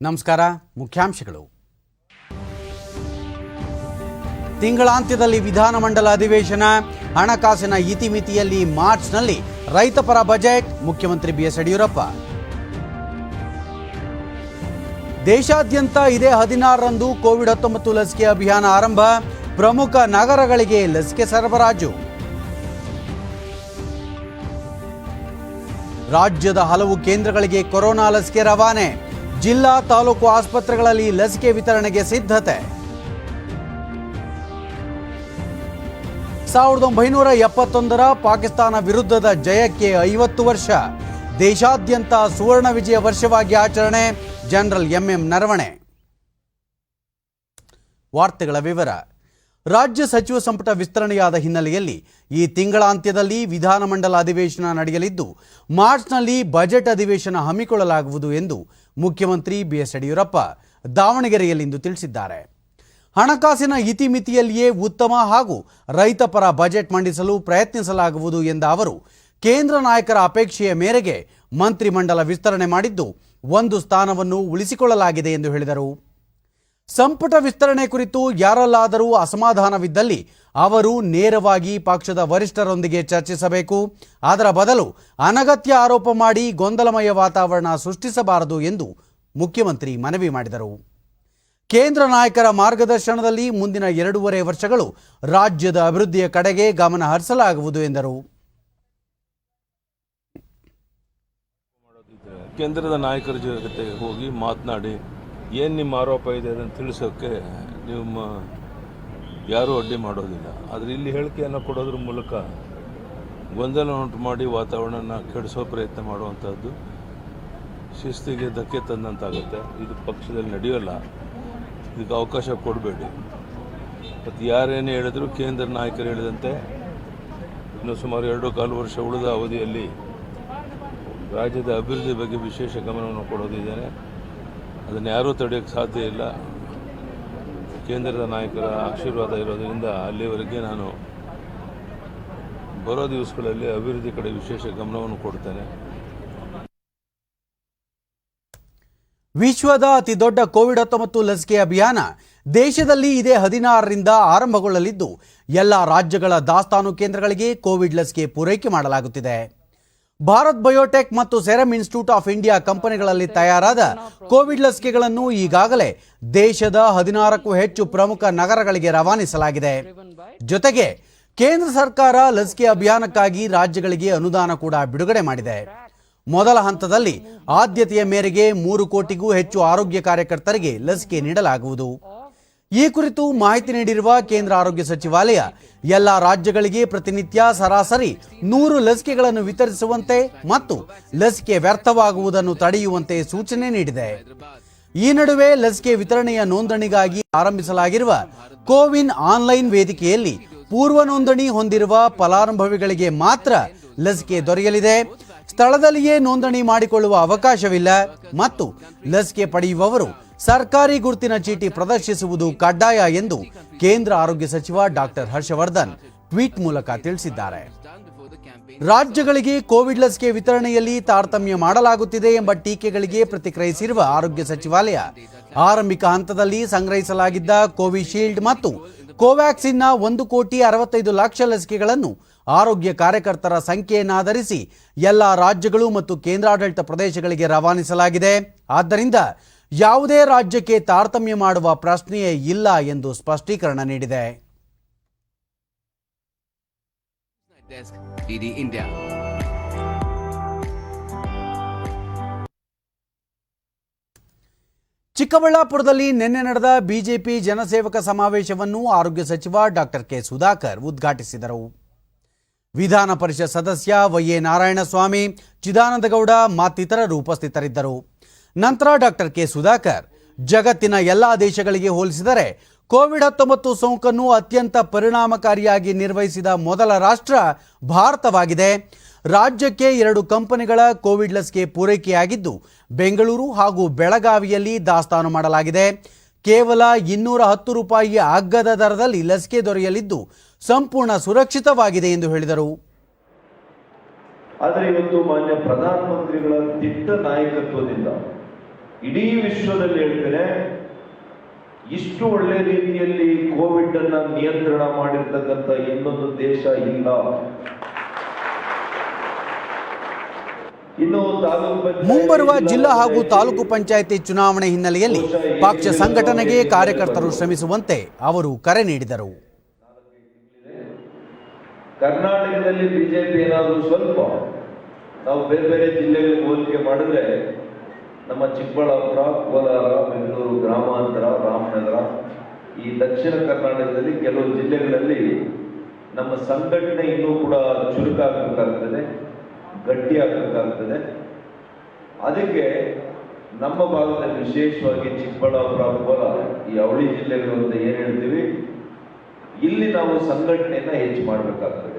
ನಮಸ್ಕಾರ. ಮುಖ್ಯಾಂಶಗಳು. ತಿಂಗಳಾಂತ್ಯದಲ್ಲಿ ವಿಧಾನಮಂಡಲ ಅಧಿವೇಶನ, ಹಣಕಾಸಿನ ಇತಿಮಿತಿಯಲ್ಲಿ ಮಾರ್ಚ್ನಲ್ಲಿ ರೈತಪರ ಬಜೆಟ್, ಮುಖ್ಯಮಂತ್ರಿ ಬಿಎಸ್ ಯಡಿಯೂರಪ್ಪ. ದೇಶಾದ್ಯಂತ ಇದೇ 16ರಂದು ಕೋವಿಡ್-19 ಲಸಿಕೆ ಅಭಿಯಾನ ಆರಂಭ, ಪ್ರಮುಖ ನಗರಗಳಿಗೆ ಲಸಿಕೆ ಸರಬರಾಜು. ರಾಜ್ಯದ ಹಲವು ಕೇಂದ್ರಗಳಿಗೆ ಕೊರೋನಾ ಲಸಿಕೆ ರವಾನೆ, ಜಿಲ್ಲಾ ತಾಲೂಕು ಆಸ್ಪತ್ರೆಗಳಲ್ಲಿ ಲಸಿಕೆ ವಿತರಣೆಗೆ ಸಿದ್ಧತೆ. 1971ರ ಪಾಕಿಸ್ತಾನ ವಿರುದ್ಧದ ಜಯಕ್ಕೆ 50 ವರ್ಷ, ದೇಶಾದ್ಯಂತ ಸುವರ್ಣ ವಿಜಯ ವರ್ಷವಾಗಿ ಆಚರಣೆ, ಜನರಲ್ ಎಂಎಂ ನರವಣೆ. ವಾರ್ತೆಗಳ ವಿವರ. ರಾಜ್ಯ ಸಚಿವ ಸಂಪುಟ ವಿಸ್ತರಣೆಯಾದ ಹಿನ್ನೆಲೆಯಲ್ಲಿ ಈ ತಿಂಗಳಾಂತ್ಯದಲ್ಲಿ ವಿಧಾನಮಂಡಲ ಅಧಿವೇಶನ ನಡೆಯಲಿದ್ದು, ಮಾರ್ಚ್ನಲ್ಲಿ ಬಜೆಟ್ ಅಧಿವೇಶನ ಹಮ್ಮಿಕೊಳ್ಳಲಾಗುವುದು ಎಂದು ಮುಖ್ಯಮಂತ್ರಿ ಬಿಎಸ್ ಯಡಿಯೂರಪ್ಪ ದಾವಣಗೆರೆಯಲ್ಲಿಂದು ತಿಳಿಸಿದ್ದಾರೆ. ಹಣಕಾಸಿನ ಇತಿಮಿತಿಯಲ್ಲಿಯೇ ಉತ್ತಮ ಹಾಗೂ ರೈತಪರ ಬಜೆಟ್ ಮಂಡಿಸಲು ಪ್ರಯತ್ನಿಸಲಾಗುವುದು ಎಂದ ಅವರು, ಕೇಂದ್ರ ನಾಯಕರ ಅಪೇಕ್ಷೆಯ ಮೇರೆಗೆ ಮಂತ್ರಿಮಂಡಲ ವಿಸ್ತರಣೆ ಮಾಡಿದ್ದು, ಒಂದು ಸ್ಥಾನವನ್ನು ಉಳಿಸಿಕೊಳ್ಳಲಾಗಿದೆ ಎಂದು ಹೇಳಿದರು. ಸಂಪುಟ ವಿಸ್ತರಣೆ ಕುರಿತು ಯಾರಲ್ಲಾದರೂ ಅಸಮಾಧಾನವಿದ್ದಲ್ಲಿ ಅವರು ನೇರವಾಗಿ ಪಕ್ಷದ ವರಿಷ್ಠರೊಂದಿಗೆ ಚರ್ಚಿಸಬೇಕು. ಅದರ ಬದಲು ಅನಗತ್ಯ ಆರೋಪ ಮಾಡಿ ಗೊಂದಲಮಯ ವಾತಾವರಣ ಸೃಷ್ಟಿಸಬಾರದು ಎಂದು ಮುಖ್ಯಮಂತ್ರಿ ಮನವಿ ಮಾಡಿದರು. ಕೇಂದ್ರ ನಾಯಕರ ಮಾರ್ಗದರ್ಶನದಲ್ಲಿ ಮುಂದಿನ 2.5 ವರ್ಷಗಳು ರಾಜ್ಯದ ಅಭಿವೃದ್ಧಿಯ ಕಡೆಗೆ ಗಮನ ಹರಿಸಲಾಗುವುದು ಎಂದರು. ಕೇಂದ್ರದ ನಾಯಕರ ಜೊತೆ ಹೋಗಿ ಮಾತನಾಡಿ ಏನು ನಿಮ್ಮ ಆರೋಪ ಇದೆ ಅದನ್ನು ತಿಳಿಸೋಕ್ಕೆ ನಿಮ್ಮ ಯಾರೂ ಅಡ್ಡಿ ಮಾಡೋದಿಲ್ಲ. ಆದರೆ ಇಲ್ಲಿ ಹೇಳಿಕೆಯನ್ನು ಕೊಡೋದ್ರ ಮೂಲಕ ಗೊಂದಲ ಉಂಟು ಮಾಡಿ ವಾತಾವರಣನ ಕೆಡಿಸೋ ಪ್ರಯತ್ನ ಮಾಡುವಂಥದ್ದು ಶಿಸ್ತಿಗೆ ಧಕ್ಕೆ ತಂದಂತಾಗುತ್ತೆ. ಇದು ಪಕ್ಷದಲ್ಲಿ ನಡೆಯೋಲ್ಲ. ಇದಕ್ಕೆ ಅವಕಾಶ ಕೊಡಬೇಡಿ. ಮತ್ತು ಯಾರೇನೇ ಹೇಳಿದ್ರು ಕೇಂದ್ರ ನಾಯಕರು ಹೇಳಿದಂತೆ ಇನ್ನು ಸುಮಾರು 2.25 ವರ್ಷ ಉಳಿದ ಅವಧಿಯಲ್ಲಿ ರಾಜ್ಯದ ಅಭಿವೃದ್ಧಿ ಬಗ್ಗೆ ವಿಶೇಷ ಗಮನವನ್ನು ಕೊಡೋದಿದ್ದೇನೆ. ಅದನ್ನು ಯಾರೂ ತಡೆಯೋಕ್ಕೆ ಸಾಧ್ಯ ಇಲ್ಲ. ಕೇಂದ್ರದ ನಾಯಕರ ಆಶೀರ್ವಾದ ಇರೋದರಿಂದ ಅಲ್ಲಿವರೆಗೆ ನಾನು ಬರೋ ದಿವಸಗಳಲ್ಲಿ ಅಭಿವೃದ್ಧಿ ಕಡೆ ವಿಶೇಷ ಗಮನವನ್ನು ಕೊಡ್ತೇನೆ. ವಿಶ್ವದ ಅತಿ ದೊಡ್ಡ ಕೋವಿಡ್-19 ಲಸಿಕೆ ಅಭಿಯಾನ ದೇಶದಲ್ಲಿ ಇದೇ 16ರಿಂದ ಆರಂಭಗೊಳ್ಳಲಿದ್ದು, ಎಲ್ಲ ರಾಜ್ಯಗಳ ದಾಸ್ತಾನು ಕೇಂದ್ರಗಳಿಗೆ ಕೋವಿಡ್ ಲಸಿಕೆ ಪೂರೈಕೆ ಮಾಡಲಾಗುತ್ತಿದೆ. ಭಾರತ್ ಬಯೋಟೆಕ್ ಮತ್ತು ಸೆರಮ್ ಇನ್ಸ್ಟಿಟ್ಯೂಟ್ ಆಫ್ ಇಂಡಿಯಾ ಕಂಪನಿಗಳಲ್ಲಿ ತಯಾರಾದ ಕೋವಿಡ್ ಲಸಿಕೆಗಳನ್ನು ಈಗಾಗಲೇ ದೇಶದ 16ಕ್ಕೂ ಹೆಚ್ಚು ಪ್ರಮುಖ ನಗರಗಳಿಗೆ ರವಾನಿಸಲಾಗಿದೆ. ಜೊತೆಗೆ ಕೇಂದ್ರ ಸರ್ಕಾರ ಲಸಿಕೆ ಅಭಿಯಾನಕ್ಕಾಗಿ ರಾಜ್ಯಗಳಿಗೆ ಅನುದಾನ ಕೂಡ ಬಿಡುಗಡೆ ಮಾಡಿದೆ. ಮೊದಲ ಹಂತದಲ್ಲಿ ಆದ್ಯತೆಯ ಮೇರೆಗೆ 3 ಕೋಟಿಗೂ ಹೆಚ್ಚು ಆರೋಗ್ಯ ಕಾರ್ಯಕರ್ತರಿಗೆ ಲಸಿಕೆ ನೀಡಲಾಗುವುದು. ಈ ಕುರಿತು ಮಾಹಿತಿ ನೀಡಿರುವ ಕೇಂದ್ರ ಆರೋಗ್ಯ ಸಚಿವಾಲಯ, ಎಲ್ಲ ರಾಜ್ಯಗಳಿಗೆ ಪ್ರತಿನಿತ್ಯ ಸರಾಸರಿ 100 ಲಸಿಕೆಗಳನ್ನು ವಿತರಿಸುವಂತೆ ಮತ್ತು ಲಸಿಕೆ ವ್ಯರ್ಥವಾಗುವುದನ್ನು ತಡೆಯುವಂತೆ ಸೂಚನೆ ನೀಡಿದೆ. ಈ ನಡುವೆ ಲಸಿಕೆ ವಿತರಣೆಯ ನೋಂದಣಿಗಾಗಿ ಆರಂಭಿಸಲಾಗಿರುವ ಕೋವಿನ್ ಆನ್ಲೈನ್ ವೇದಿಕೆಯಲ್ಲಿ ಪೂರ್ವ ನೋಂದಣಿ ಹೊಂದಿರುವ ಫಲಾನುಭವಿಗಳಿಗೆ ಮಾತ್ರ ಲಸಿಕೆ ದೊರೆಯಲಿದೆ. ಸ್ಥಳದಲ್ಲಿಯೇ ನೋಂದಣಿ ಮಾಡಿಕೊಳ್ಳುವ ಅವಕಾಶವಿಲ್ಲ ಮತ್ತು ಲಸಿಕೆ ಪಡೆಯುವವರು ಸರ್ಕಾರಿ ಗುರುತಿನ ಚೀಟಿ ಪ್ರದರ್ಶಿಸುವುದು ಕಡ್ಡಾಯ ಎಂದು ಕೇಂದ್ರ ಆರೋಗ್ಯ ಸಚಿವ ಡಾಕ್ಟರ್ ಹರ್ಷವರ್ಧನ್ ಟ್ವೀಟ್ ಮೂಲಕ ತಿಳಿಸಿದ್ದಾರೆ. ರಾಜ್ಯಗಳಿಗೆ ಕೋವಿಡ್ ಲಸಿಕೆ ವಿತರಣೆಯಲ್ಲಿ ತಾರತಮ್ಯ ಮಾಡಲಾಗುತ್ತಿದೆ ಎಂಬ ಟೀಕೆಗಳಿಗೆ ಪ್ರತಿಕ್ರಿಯಿಸಿರುವ ಆರೋಗ್ಯ ಸಚಿವಾಲಯ, ಆರಂಭಿಕ ಹಂತದಲ್ಲಿ ಸಂಗ್ರಹಿಸಲಾಗಿದ್ದ ಕೋವಿಶೀಲ್ಡ್ ಮತ್ತು ಕೋವ್ಯಾಕ್ಸಿನ್ನ 1,65,00,000 ಲಸಿಕೆಗಳನ್ನು ಆರೋಗ್ಯ ಕಾರ್ಯಕರ್ತರ ಸಂಖ್ಯೆಯನ್ನಾಧರಿಸಿ ಎಲ್ಲ ರಾಜ್ಯಗಳು ಮತ್ತು ಕೇಂದ್ರಾಡಳಿತ ಪ್ರದೇಶಗಳಿಗೆ ರವಾನಿಸಲಾಗಿದೆ. ಆದ್ದರಿಂದ ಯಾವುದೇ ರಾಜ್ಯಕ್ಕೆ ತಾರತಮ್ಯ ಮಾಡುವ ಪ್ರಶ್ನೆಯೇ ಇಲ್ಲ ಎಂದು ಸ್ಪಷ್ಟೀಕರಣ ನೀಡಿದೆ. ಚಿಕ್ಕಬಳ್ಳಾಪುರದಲ್ಲಿ ನಿನ್ನೆ ನಡೆದ ಬಿಜೆಪಿ ಜನಸೇವಕ ಸಮಾವೇಶವನ್ನು ಆರೋಗ್ಯ ಸಚಿವ ಡಾಕ್ಟರ್ ಕೆ ಸುಧಾಕರ್ ಉದ್ಘಾಟಿಸಿದರು. ವಿಧಾನ ಪರಿಷತ್ ಸದಸ್ಯ ವೈಎ ನಾರಾಯಣಸ್ವಾಮಿ, ಚಿದಾನಂದಗೌಡ ಮತ್ತಿತರರು ಉಪಸ್ಥಿತರಿದ್ದರು. ನಂತರ ಡಾಕ್ಟರ್ ಕೆ ಸುಧಾಕರ್, ಜಗತ್ತಿನ ಎಲ್ಲ ದೇಶಗಳಿಗೆ ಹೋಲಿಸಿದರೆ ಕೋವಿಡ್-19 ಸೋಂಕನ್ನು ಅತ್ಯಂತ ಪರಿಣಾಮಕಾರಿಯಾಗಿ ನಿರ್ವಹಿಸಿದ ಮೊದಲ ರಾಷ್ಟ್ರ ಭಾರತವಾಗಿದೆ. ರಾಜ್ಯಕ್ಕೆ 2 ಕಂಪನಿಗಳ ಕೋವಿಡ್ ಲಸಿಕೆ ಪೂರೈಕೆಯಾಗಿದ್ದು, ಬೆಂಗಳೂರು ಹಾಗೂ ಬೆಳಗಾವಿಯಲ್ಲಿ ದಾಸ್ತಾನು ಮಾಡಲಾಗಿದೆ. ಕೇವಲ 210 ರೂಪಾಯಿ ಅಗ್ಗದ ದರದಲ್ಲಿ ಲಸಿಕೆ ದೊರೆಯಲಿದ್ದು, ಸಂಪೂರ್ಣ ಸುರಕ್ಷಿತವಾಗಿದೆ ಎಂದು ಹೇಳಿದರು. ಆದರೆ ಇವತ್ತು ಮಾನ್ಯ ಪ್ರಧಾನಮಂತ್ರಿಗಳ ದಿಟ್ಟ ನಾಯಕತ್ವದಿಂದ ಇಡೀ ವಿಶ್ವದಲ್ಲಿ ಹೇಳ್ತೇನೆ, ಇಷ್ಟು ಒಳ್ಳೆ ರೀತಿಯಲ್ಲಿ ಕೋವಿಡ್ ಅನ್ನ ನಿಯಂತ್ರಣ ಮಾಡಿರ್ತಕ್ಕಂಥ ಇನ್ನೊಂದು ದೇಶ ಇಲ್ಲ. ಇನ್ನು ಮುಂಬರುವ ಜಿಲ್ಲಾ ಹಾಗೂ ತಾಲೂಕು ಪಂಚಾಯಿತಿ ಚುನಾವಣೆ ಹಿನ್ನೆಲೆಯಲ್ಲಿ ಪಕ್ಷ ಸಂಘಟನೆಗೆ ಕಾರ್ಯಕರ್ತರು ಶ್ರಮಿಸುವಂತೆ ಅವರು ಕರೆ ನೀಡಿದರು. ಕರ್ನಾಟಕದಲ್ಲಿ ಬಿಜೆಪಿ ಏನಾದರೂ ಸ್ವಲ್ಪ ನಾವು ಬೇರೆ ಬೇರೆ ಜಿಲ್ಲೆಗಳಿಗೆ ಹೋಲಿಕೆ ಮಾಡಿದ್ರೆ ನಮ್ಮ ಚಿಕ್ಕಬಳ್ಳಾಪುರ, ಕೋಲಾರ, ಬೆಂಗಳೂರು ಗ್ರಾಮಾಂತರ, ರಾಮನಗರ, ಈ ದಕ್ಷಿಣ ಕರ್ನಾಟಕದಲ್ಲಿ ಕೆಲವು ಜಿಲ್ಲೆಗಳಲ್ಲಿ ನಮ್ಮ ಸಂಘಟನೆ ಇನ್ನೂ ಕೂಡ ಚುರುಕಾಗಬೇಕಾಗ್ತದೆ, ಗಟ್ಟಿಯಾಗಬೇಕಾಗ್ತದೆ. ಅದಕ್ಕೆ ನಮ್ಮ ಭಾಗದಲ್ಲಿ ವಿಶೇಷವಾಗಿ ಚಿಕ್ಕಬಳ್ಳಾಪುರ, ಕೋಲಾರ, ಈ ಅವಳಿ ಜಿಲ್ಲೆಗಳು ಅಂತ ಏನು ಹೇಳ್ತೀವಿ, ಇಲ್ಲಿ ನಾವು ಸಂಘಟನೆಯನ್ನ ಹೆಚ್ಚು ಮಾಡಬೇಕಾಗ್ತದೆ.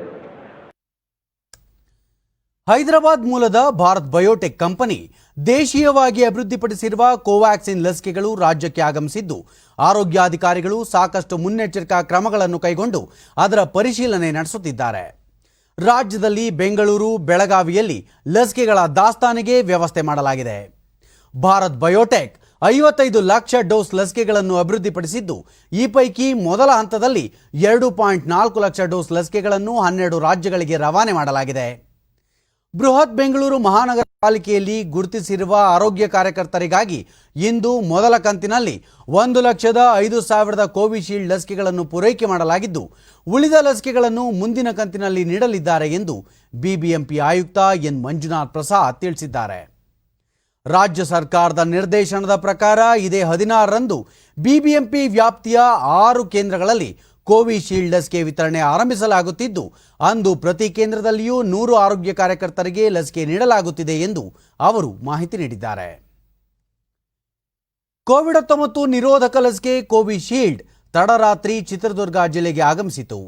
ಹೈದರಾಬಾದ್ ಮೂಲದ ಭಾರತ್ ಬಯೋಟೆಕ್ ಕಂಪನಿ ದೇಶೀಯವಾಗಿ ಅಭಿವೃದ್ಧಿಪಡಿಸಿರುವ ಕೋವ್ಯಾಕ್ಸಿನ್ ಲಸಿಕೆಗಳು ರಾಜ್ಯಕ್ಕೆ ಆಗಮಿಸಿದ್ದು, ಆರೋಗ್ಯಾಧಿಕಾರಿಗಳು ಸಾಕಷ್ಟು ಮುನ್ನೆಚ್ಚರಿಕಾ ಕ್ರಮಗಳನ್ನು ಕೈಗೊಂಡು ಅದರ ಪರಿಶೀಲನೆ ನಡೆಸುತ್ತಿದ್ದಾರೆ. ರಾಜ್ಯದಲ್ಲಿ ಬೆಂಗಳೂರು, ಬೆಳಗಾವಿಯಲ್ಲಿ ಲಸಿಕೆಗಳ ದಾಸ್ತಾನಿಗೆ ವ್ಯವಸ್ಥೆ ಮಾಡಲಾಗಿದೆ. ಭಾರತ್ ಬಯೋಟೆಕ್ 55 ಲಕ್ಷ ಡೋಸ್ ಲಸಿಕೆಗಳನ್ನು ಅಭಿವೃದ್ಧಿಪಡಿಸಿದ್ದು, ಈ ಪೈಕಿ ಮೊದಲ ಹಂತದಲ್ಲಿ 2.4 ಲಕ್ಷ ಡೋಸ್ ಲಸಿಕೆಗಳನ್ನು 12 ರಾಜ್ಯಗಳಿಗೆ ರವಾನೆ ಮಾಡಲಾಗಿದೆ. ಬೃಹತ್ ಬೆಂಗಳೂರು ಮಹಾನಗರ ಪಾಲಿಕೆಯಲ್ಲಿ ಗುರುತಿಸಿರುವ ಆರೋಗ್ಯ ಕಾರ್ಯಕರ್ತರಿಗಾಗಿ ಇಂದು ಮೊದಲ ಕಂತಿನಲ್ಲಿ 1,05,000 ಕೋವಿಶೀಲ್ಡ್ ಲಸಿಕೆಗಳನ್ನು ಪೂರೈಕೆ ಮಾಡಲಾಗಿದ್ದು, ಉಳಿದ ಲಸಿಕೆಗಳನ್ನು ಮುಂದಿನ ಕಂತಿನಲ್ಲಿ ನೀಡಲಿದ್ದಾರೆ ಎಂದು ಬಿಬಿಎಂಪಿ ಆಯುಕ್ತ ಎನ್ ಮಂಜುನಾಥ್ ಪ್ರಸಾದ್ ತಿಳಿಸಿದ್ದಾರೆ. ರಾಜ್ಯ ಸರ್ಕಾರದ ನಿರ್ದೇಶನದ ಪ್ರಕಾರ ಇದೇ 16ರಂದು ಬಿಬಿಎಂಪಿ ವ್ಯಾಪ್ತಿಯ 6 ಕೇಂದ್ರಗಳಲ್ಲಿ ಕೋವಿಶೀಲ್ಡ್ ಲಸಿಕೆ ವಿತರಣೆ ಆರಂಭಿಸಲಾಗುತ್ತಿದ್ದು, ಅಂದು ಪ್ರತಿ ಕೇಂದ್ರದಲ್ಲಿಯೂ 100 ಆರೋಗ್ಯ ಕಾರ್ಯಕರ್ತರಿಗೆ ಲಸಿಕೆ ನೀಡಲಾಗುತ್ತಿದೆ ಎಂದು ಅವರು ಮಾಹಿತಿ ನೀಡಿದ್ದಾರೆ. ಕೋವಿಡ್-19 ನಿರೋಧಕ ಲಸಿಕೆ ಕೋವಿಶೀಲ್ಡ್ ತಡರಾತ್ರಿ ಚಿತ್ರದುರ್ಗ ಜಿಲ್ಲೆಗೆ ಆಗಮಿಸಿತು.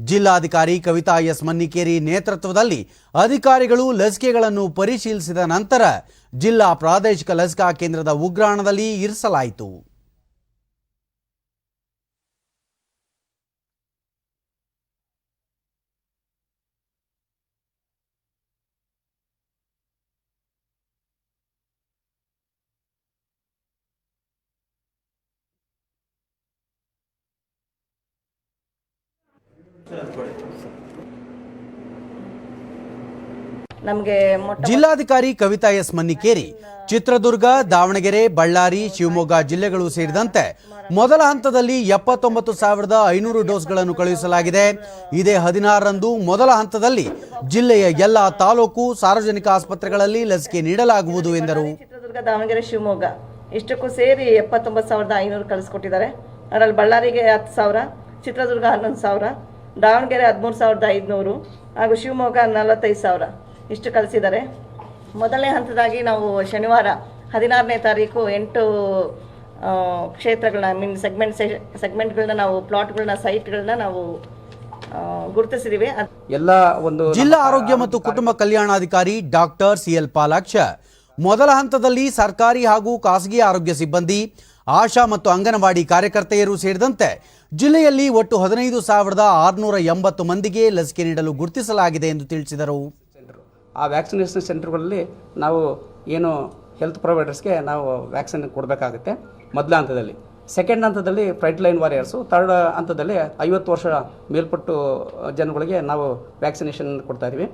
ಜಿಲ್ಲಾಧಿಕಾರಿ ಕವಿತಾ ಎಸ್ ಮನ್ನಿಕೇರಿ ನೇತೃತ್ವದಲ್ಲಿ ಅಧಿಕಾರಿಗಳು ಲಸಿಕೆಗಳನ್ನು ಪರಿಶೀಲಿಸಿದ ನಂತರ ಜಿಲ್ಲಾ ಪ್ರಾದೇಶಿಕ ಲಸಿಕಾ ಕೇಂದ್ರದ ಉಗ್ರಾಣದಲ್ಲಿ ಇರಿಸಲಾಯಿತು. ಜಿಲ್ಲಾಧಿಕಾರಿ ಕವಿತಾ ಎಸ್ ಮನ್ನಿಕೇರಿ ಚಿತ್ರದುರ್ಗ, ದಾವಣಗೆರೆ, ಬಳ್ಳಾರಿ, ಶಿವಮೊಗ್ಗ ಜಿಲ್ಲೆಗಳು ಸೇರಿದಂತೆ ಮೊದಲ ಹಂತದಲ್ಲಿ 79,500 ಡೋಸ್ಗಳನ್ನು ಕಳುಹಿಸಲಾಗಿದೆ. ಇದೇ 16ರಂದು ಮೊದಲ ಹಂತದಲ್ಲಿ ಜಿಲ್ಲೆಯ ಎಲ್ಲ ತಾಲೂಕು ಸಾರ್ವಜನಿಕ ಆಸ್ಪತ್ರೆಗಳಲ್ಲಿ ಲಸಿಕೆ ನೀಡಲಾಗುವುದು ಎಂದರು. ಚಿತ್ರದುರ್ಗ, ದಾವಣಗೆರೆ, ಶಿವಮೊಗ್ಗ ಇಷ್ಟಕ್ಕೂ ಸೇರಿ 79,500 ಕಳಿಸ್ಕೊಟ್ಟಿದ್ದಾರೆ. ಅದರಲ್ಲಿ ಬಳ್ಳಾರಿಗೆ 10,000, ಚಿತ್ರದುರ್ಗ 11,000, ದಾವಣಗೆರೆ 13,500 ಹಾಗೂ ಶಿವಮೊಗ್ಗ 45,000 ಇಷ್ಟು ಕಳಿಸಿದ್ದಾರೆ. ಮೊದಲನೇ ಹಂತದಾಗಿ ನಾವು ಶನಿವಾರ 16ನೇ ತಾರೀಕು 8 ಕ್ಷೇತ್ರಗಳನ್ನ ಸೆಗ್ಮೆಂಟ್ಗಳನ್ನ ನಾವು ಪ್ಲಾಟ್ಗಳನ್ನ ಸೈಟ್ಗಳನ್ನ ನಾವು ಗುರುತಿಸಿದ್ದೀವಿ. ಜಿಲ್ಲಾ ಆರೋಗ್ಯ ಮತ್ತು ಕುಟುಂಬ ಕಲ್ಯಾಣಾಧಿಕಾರಿ ಡಾಕ್ಟರ್ ಸಿಎಲ್ ಪಾಲಾಕ್ಷ ಮೊದಲ ಹಂತದಲ್ಲಿ ಸರ್ಕಾರಿ ಹಾಗೂ ಖಾಸಗಿ ಆರೋಗ್ಯ ಸಿಬ್ಬಂದಿ, ಆಶಾ ಮತ್ತು ಅಂಗನವಾಡಿ ಕಾರ್ಯಕರ್ತೆಯರು ಸೇರಿದಂತೆ ಜಿಲ್ಲೆಯಲ್ಲಿ ಒಟ್ಟು 15,680 ಮಂದಿಗೆ ಲಸಿಕೆ ನೀಡಲು ಗುರುತಿಸಲಾಗಿದೆ ಎಂದು ತಿಳಿಸಿದರು. ಆ ವ್ಯಾಕ್ಸಿನೇಷನ್ ಸೆಂಟರ್ಗಳಲ್ಲಿ ನಾವು ಏನು ಹೆಲ್ತ್ ಪ್ರೊವೈಡರ್ಸ್ಗೆ ನಾವು ವ್ಯಾಕ್ಸಿನ್ ಕೊಡಬೇಕಾಗುತ್ತೆ ಮೊದಲ ಹಂತದಲ್ಲಿ. ಸೆಕೆಂಡ್ ಹಂತದಲ್ಲಿ ಫ್ರಂಟ್ ಲೈನ್ ವಾರಿಯರ್ಸು, ಥರ್ಡ್ ಹಂತದಲ್ಲಿ 50 ವರ್ಷ ಮೇಲ್ಪಟ್ಟು ಜನಗಳಿಗೆ ನಾವು ವ್ಯಾಕ್ಸಿನೇಷನ್ ಕೊಡ್ತಾಯಿದ್ದೀವಿ.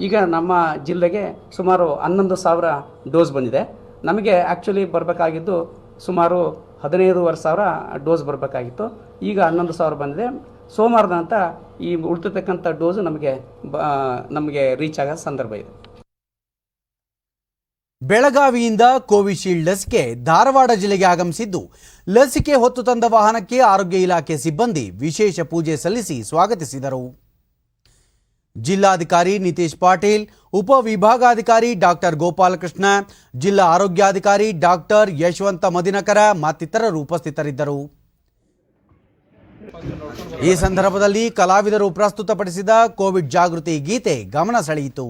ಈಗ ನಮ್ಮ ಜಿಲ್ಲೆಗೆ ಸುಮಾರು 11,000 ಡೋಸ್ ಬಂದಿದೆ. ನಮಗೆ ಆ್ಯಕ್ಚುಲಿ ಬರಬೇಕಾಗಿದ್ದು ಸುಮಾರು 15,500 ಡೋಸ್ ಬರಬೇಕಾಗಿತ್ತು. ಈಗ 11,000 ಬಂದಿದೆ. ಸೋಮವಾರದ ನಂತರ ಈ ಉಳಿದಿರ್ತಕ್ಕಂಥ ಡೋಸು ನಮಗೆ ರೀಚ್ ಆಗೋ ಸಂದರ್ಭ ಇದೆ. ಬೆಳಗಾವಿಯಿಂದ ಕೋವಿಶೀಲ್ಡ್ ಲಸಿಕೆ ಧಾರವಾಡ ಜಿಲ್ಲೆಗೆ ಆಗಮಿಸಿದ್ದು, ಲಸಿಕೆ ಹೊತ್ತು ತಂದ ವಾಹನಕ್ಕೆ ಆರೋಗ್ಯ ಇಲಾಖೆ ಸಿಬ್ಬಂದಿ ವಿಶೇಷ ಪೂಜೆ ಸಲ್ಲಿಸಿ ಸ್ವಾಗತಿಸಿದರು. ಜಿಲ್ಲಾಧಿಕಾರಿ ನಿತೀಶ್ ಪಾಟೀಲ್, ಉಪವಿಭಾಗಾಧಿಕಾರಿ ಡಾಕ್ಟರ್ ಗೋಪಾಲಕೃಷ್ಣ, ಜಿಲ್ಲಾ ಆರೋಗ್ಯಾಧಿಕಾರಿ ಡಾಕ್ಟರ್ ಯಶವಂತ ಮದಿನಕರ ಮತ್ತಿತರರು ಉಪಸ್ಥಿತರಿದ್ದರು. ಈ ಸಂದರ್ಭದಲ್ಲಿ ಕಲಾವಿದರು ಪ್ರಸ್ತುತಪಡಿಸಿದ ಕೋವಿಡ್ ಜಾಗೃತಿ ಗೀತೆ ಗಮನ ಸೆಳೆಯಿತು.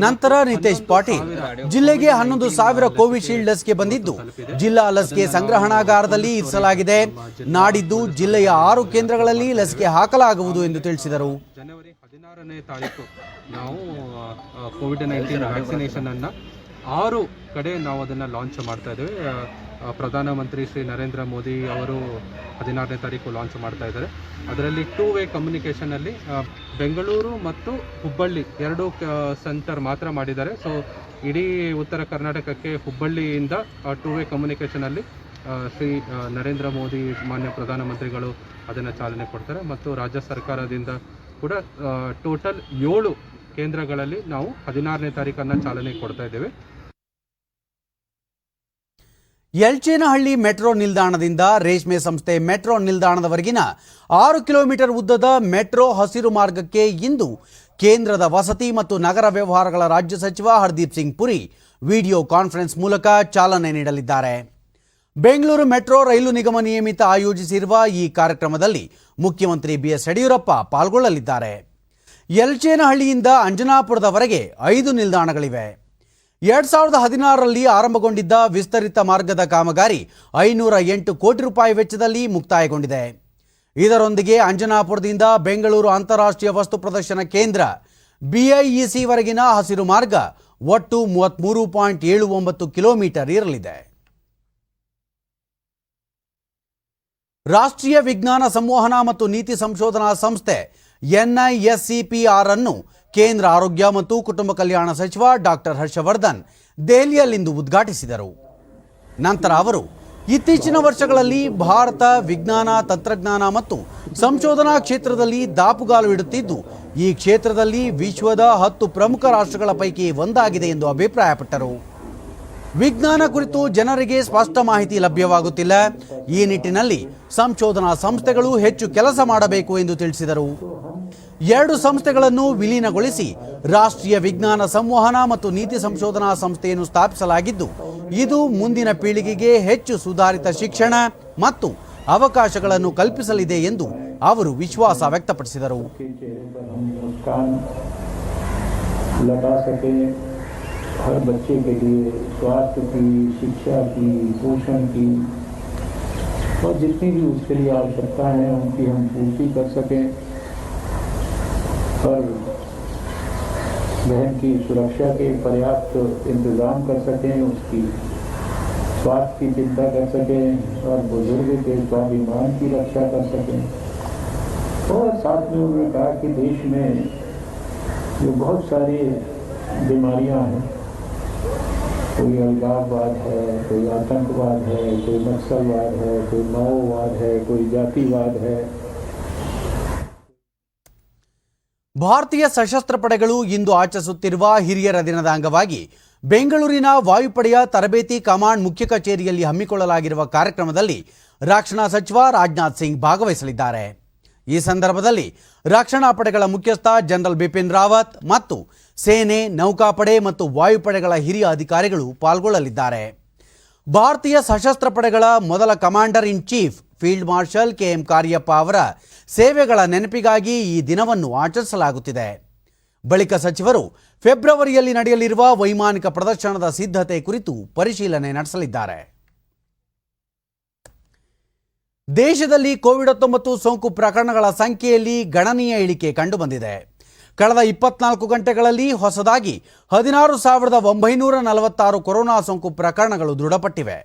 ನಂತರ ನಿತೇಶ್ ಪಾಟೀಲ್ ಜಿಲ್ಲೆಗೆ 11,000 ಕೋವಿಶೀಲ್ಡ್ ಲಸಿಕೆ ಬಂದಿದ್ದು ಜಿಲ್ಲಾ ಲಸಿಕೆ ಸಂಗ್ರಹಣಾಗಾರದಲ್ಲಿ ಇರಿಸಲಾಗಿದೆ. ನಾಡಿದ್ದು ಜಿಲ್ಲೆಯ 6 ಕೇಂದ್ರಗಳಲ್ಲಿ ಲಸಿಕೆ ಹಾಕಲಾಗುವುದು ಎಂದು ತಿಳಿಸಿದರು. ಜನವರಿ 16ನೇ ತಾರೀಕು ನಾವು ಕೋವಿಡ್-19 ವ್ಯಾಕ್ಸಿನೇಷನ್ ಅನ್ನು 6 ಕಡೆ ನಾವು ಅದನ್ನು ಲಾಂಚ್ ಮಾಡ್ತಾ ಇದ್ದೇವೆ. ಪ್ರಧಾನಮಂತ್ರಿ ಶ್ರೀ ನರೇಂದ್ರ ಮೋದಿ ಅವರು 16ನೇ ತಾರೀಕು ಲಾಂಚ್ ಮಾಡ್ತಾ ಇದ್ದಾರೆ. ಅದರಲ್ಲಿ 2 ವೇ ಕಮ್ಯುನಿಕೇಷನಲ್ಲಿ ಬೆಂಗಳೂರು ಮತ್ತು ಹುಬ್ಬಳ್ಳಿ 2 ಸೆಂಟರ್ ಮಾತ್ರ ಮಾಡಿದ್ದಾರೆ. ಸೊ ಇಡೀ ಉತ್ತರ ಕರ್ನಾಟಕಕ್ಕೆ ಹುಬ್ಬಳ್ಳಿಯಿಂದ 2 ವೇ ಕಮ್ಯುನಿಕೇಷನಲ್ಲಿ ಶ್ರೀ ನರೇಂದ್ರ ಮೋದಿ ಮಾನ್ಯ ಪ್ರಧಾನಮಂತ್ರಿಗಳು ಅದನ್ನು ಚಾಲನೆ ಕೊಡ್ತಾರೆ. ಮತ್ತು ರಾಜ್ಯ ಸರ್ಕಾರದಿಂದ ಕೂಡ ಟೋಟಲ್ 7 ಕೇಂದ್ರಗಳಲ್ಲಿ ನಾವು 16ನೇ ತಾರೀಕನ್ನು ಚಾಲನೆ ಕೊಡ್ತಾ ಇದ್ದೇವೆ. ಯಲ್ಚೇನಹಳ್ಳಿ ಮೆಟ್ರೋ ನಿಲ್ದಾಣದಿಂದ ರೇಷ್ಮೆ ಸಂಸ್ಥೆ ಮೆಟ್ರೋ ನಿಲ್ದಾಣದವರೆಗಿನ 6 ಕಿಲೋಮೀಟರ್ ಉದ್ದದ ಮೆಟ್ರೋ ಹಸಿರು ಮಾರ್ಗಕ್ಕೆ ಇಂದು ಕೇಂದ್ರದ ವಸತಿ ಮತ್ತು ನಗರ ವ್ಯವಹಾರಗಳ ರಾಜ್ಯ ಸಚಿವ ಹರ್ದೀಪ್ ಸಿಂಗ್ ಪುರಿ ವಿಡಿಯೋ ಕಾನ್ಫರೆನ್ಸ್ ಮೂಲಕ ಚಾಲನೆ ನೀಡಲಿದ್ದಾರೆ. ಬೆಂಗಳೂರು ಮೆಟ್ರೋ ರೈಲು ನಿಗಮ ನಿಯಮಿತ ಆಯೋಜಿಸಿರುವ ಈ ಕಾರ್ಯಕ್ರಮದಲ್ಲಿ ಮುಖ್ಯಮಂತ್ರಿ ಬಿಎಸ್ ಯಡಿಯೂರಪ್ಪ ಪಾಲ್ಗೊಳ್ಳಲಿದ್ದಾರೆ. ಯಲ್ಚೇನಹಳ್ಳಿಯಿಂದ ಅಂಜನಾಪುರದವರೆಗೆ 5 ನಿಲ್ದಾಣಗಳಿವೆ. 2016ರಲ್ಲಿ ಆರಂಭಗೊಂಡಿದ್ದ ವಿಸ್ತರಿತ ಮಾರ್ಗದ ಕಾಮಗಾರಿ 508 ಕೋಟಿ ರೂಪಾಯಿ ವೆಚ್ಚದಲ್ಲಿ ಮುಕ್ತಾಯಗೊಂಡಿದೆ. ಇದರೊಂದಿಗೆ ಅಂಜನಾಪುರದಿಂದ ಬೆಂಗಳೂರು ಅಂತಾರಾಷ್ಟ್ರೀಯ ವಸ್ತು ಪ್ರದರ್ಶನ ಕೇಂದ್ರ BIEC-ವರೆಗಿನ ಹಸಿರು ಮಾರ್ಗ ಒಟ್ಟು 33.79 ಕಿಲೋಮೀಟರ್ ಇರಲಿದೆ. ರಾಷ್ಟ್ರೀಯ ವಿಜ್ಞಾನ ಸಂವಹನ ಮತ್ತು ನೀತಿ ಸಂಶೋಧನಾ ಸಂಸ್ಥೆ NISCPR ಅನ್ನು ಕೇಂದ್ರ ಆರೋಗ್ಯ ಮತ್ತು ಕುಟುಂಬ ಕಲ್ಯಾಣ ಸಚಿವ ಡಾಕ್ಟರ್ ಹರ್ಷವರ್ಧನ್ ದೆಹಲಿಯಲ್ಲಿಂದು ಉದ್ಘಾಟಿಸಿದರು. ನಂತರ ಅವರು ಇತ್ತೀಚಿನ ವರ್ಷಗಳಲ್ಲಿ ಭಾರತ ವಿಜ್ಞಾನ ತಂತ್ರಜ್ಞಾನ ಮತ್ತು ಸಂಶೋಧನಾ ಕ್ಷೇತ್ರದಲ್ಲಿ ದಾಪುಗಾಲು ಇಡುತ್ತಿದ್ದು ಈ ಕ್ಷೇತ್ರದಲ್ಲಿ ವಿಶ್ವದ 10 ಪ್ರಮುಖ ರಾಷ್ಟ್ರಗಳ ಪೈಕಿ ಒಂದಾಗಿದೆ ಎಂದು ಅಭಿಪ್ರಾಯಪಟ್ಟರು. ವಿಜ್ಞಾನ ಕುರಿತು ಜನರಿಗೆ ಸ್ಪಷ್ಟ ಮಾಹಿತಿ ಲಭ್ಯವಾಗುತ್ತಿಲ್ಲ. ಈ ನಿಟ್ಟಿನಲ್ಲಿ ಸಂಶೋಧನಾ ಸಂಸ್ಥೆಗಳು ಹೆಚ್ಚು ಕೆಲಸ ಮಾಡಬೇಕು ಎಂದು ತಿಳಿಸಿದರು. 2 ಸಂಸ್ಥೆಗಳನ್ನು ವಿಲೀನಗೊಳಿಸಿ ರಾಷ್ಟ್ರೀಯ ವಿಜ್ಞಾನ ಸಂವಹನ ಮತ್ತು ನೀತಿ ಸಂಶೋಧನಾ ಸಂಸ್ಥೆಯನ್ನು ಸ್ಥಾಪಿಸಲಾಗಿದ್ದು ಇದು ಮುಂದಿನ ಪೀಳಿಗೆಗೆ ಹೆಚ್ಚು ಸುಧಾರಿತ ಶಿಕ್ಷಣ ಮತ್ತು ಅವಕಾಶಗಳನ್ನು ಕಲ್ಪಿಸಲಿದೆ ಎಂದು ಅವರು ವಿಶ್ವಾಸ ವ್ಯಕ್ತಪಡಿಸಿದರು. हर बच्चे के लिए स्वास्थ्य की, शिक्षा की, पोषण की और जितनी भी उसके लिए आवश्यकता है उनकी हम पूर्ति कर सकें और बहन की सुरक्षा के पर्याप्त इंतजाम कर सकें, उसकी स्वास्थ्य की चिंता कर सकें और बुजुर्ग के स्वाभिमान की रक्षा कर सकें। और साथ में उन्होंने कहा कि देश में जो बहुत सारी बीमारियां हैं, कोई अलगाववाद है, कोई आतंकवाद है, कोई नक्सलवाद है, कोई माओवाद है, कोई जातिवाद है. ಭಾರತೀಯ ಸಶಸ್ತ್ರ ಪಡೆಗಳು ಇಂದು ಆಚರಿಸುತ್ತಿರುವ ಹಿರಿಯರ ದಿನದ ಅಂಗವಾಗಿ ಬೆಂಗಳೂರಿನ ವಾಯುಪಡೆಯ ತರಬೇತಿ ಕಮಾಂಡ್ ಮುಖ್ಯ ಕಚೇರಿಯಲ್ಲಿ ಹಮ್ಮಿಕೊಳ್ಳಲಾಗಿರುವ ಕಾರ್ಯಕ್ರಮದಲ್ಲಿ ರಕ್ಷಣಾ ಸಚಿವ ರಾಜನಾಥ್ ಸಿಂಗ್ ಭಾಗವಹಿಸಲಿದ್ದಾರೆ. ಈ ಸಂದರ್ಭದಲ್ಲಿ ರಕ್ಷಣಾ ಪಡೆಗಳ ಮುಖ್ಯಸ್ಥ ಜನರಲ್ ಬಿಪಿನ್ ರಾವತ್ ಮತ್ತು ಸೇನೆ, ನೌಕಾಪಡೆ ಮತ್ತು ವಾಯುಪಡೆಗಳ ಹಿರಿಯ ಅಧಿಕಾರಿಗಳು ಪಾಲ್ಗೊಳ್ಳಲಿದ್ದಾರೆ. ಭಾರತೀಯ ಸಶಸ್ತ್ರ ಪಡೆಗಳ ಮೊದಲ commander in chief field marshal KM Cariappa ಅವರ ಸೇವೆಗಳ ನೆನಪಿಗಾಗಿ ಈ ದಿನವನ್ನು ಆಚರಿಸಲಾಗುತ್ತಿದೆ. ಬಳಿಕ ಸಚಿವರು ಫೆಬ್ರವರಿಯಲ್ಲಿ ನಡೆಯಲಿರುವ ವೈಮಾನಿಕ ಪ್ರದರ್ಶನದ ಸಿದ್ಧತೆ ಕುರಿತು ಪರಿಶೀಲನೆ ನಡೆಸಲಿದ್ದಾರೆ. ದೇಶದಲ್ಲಿ ಕೋವಿಡ್-19 ಸೋಂಕು ಪ್ರಕರಣಗಳ ಸಂಖ್ಯೆಯಲ್ಲಿ ಗಣನೀಯ ಇಳಿಕೆ ಕಂಡುಬಂದಿದೆ. ಕಳೆದ 24 ಗಂಟೆಗಳಲ್ಲಿ ಹೊಸದಾಗಿ 16,946 ಕೊರೋನಾ ಸೋಂಕು ಪ್ರಕರಣಗಳು ದೃಢಪಟ್ಟಿವೆ.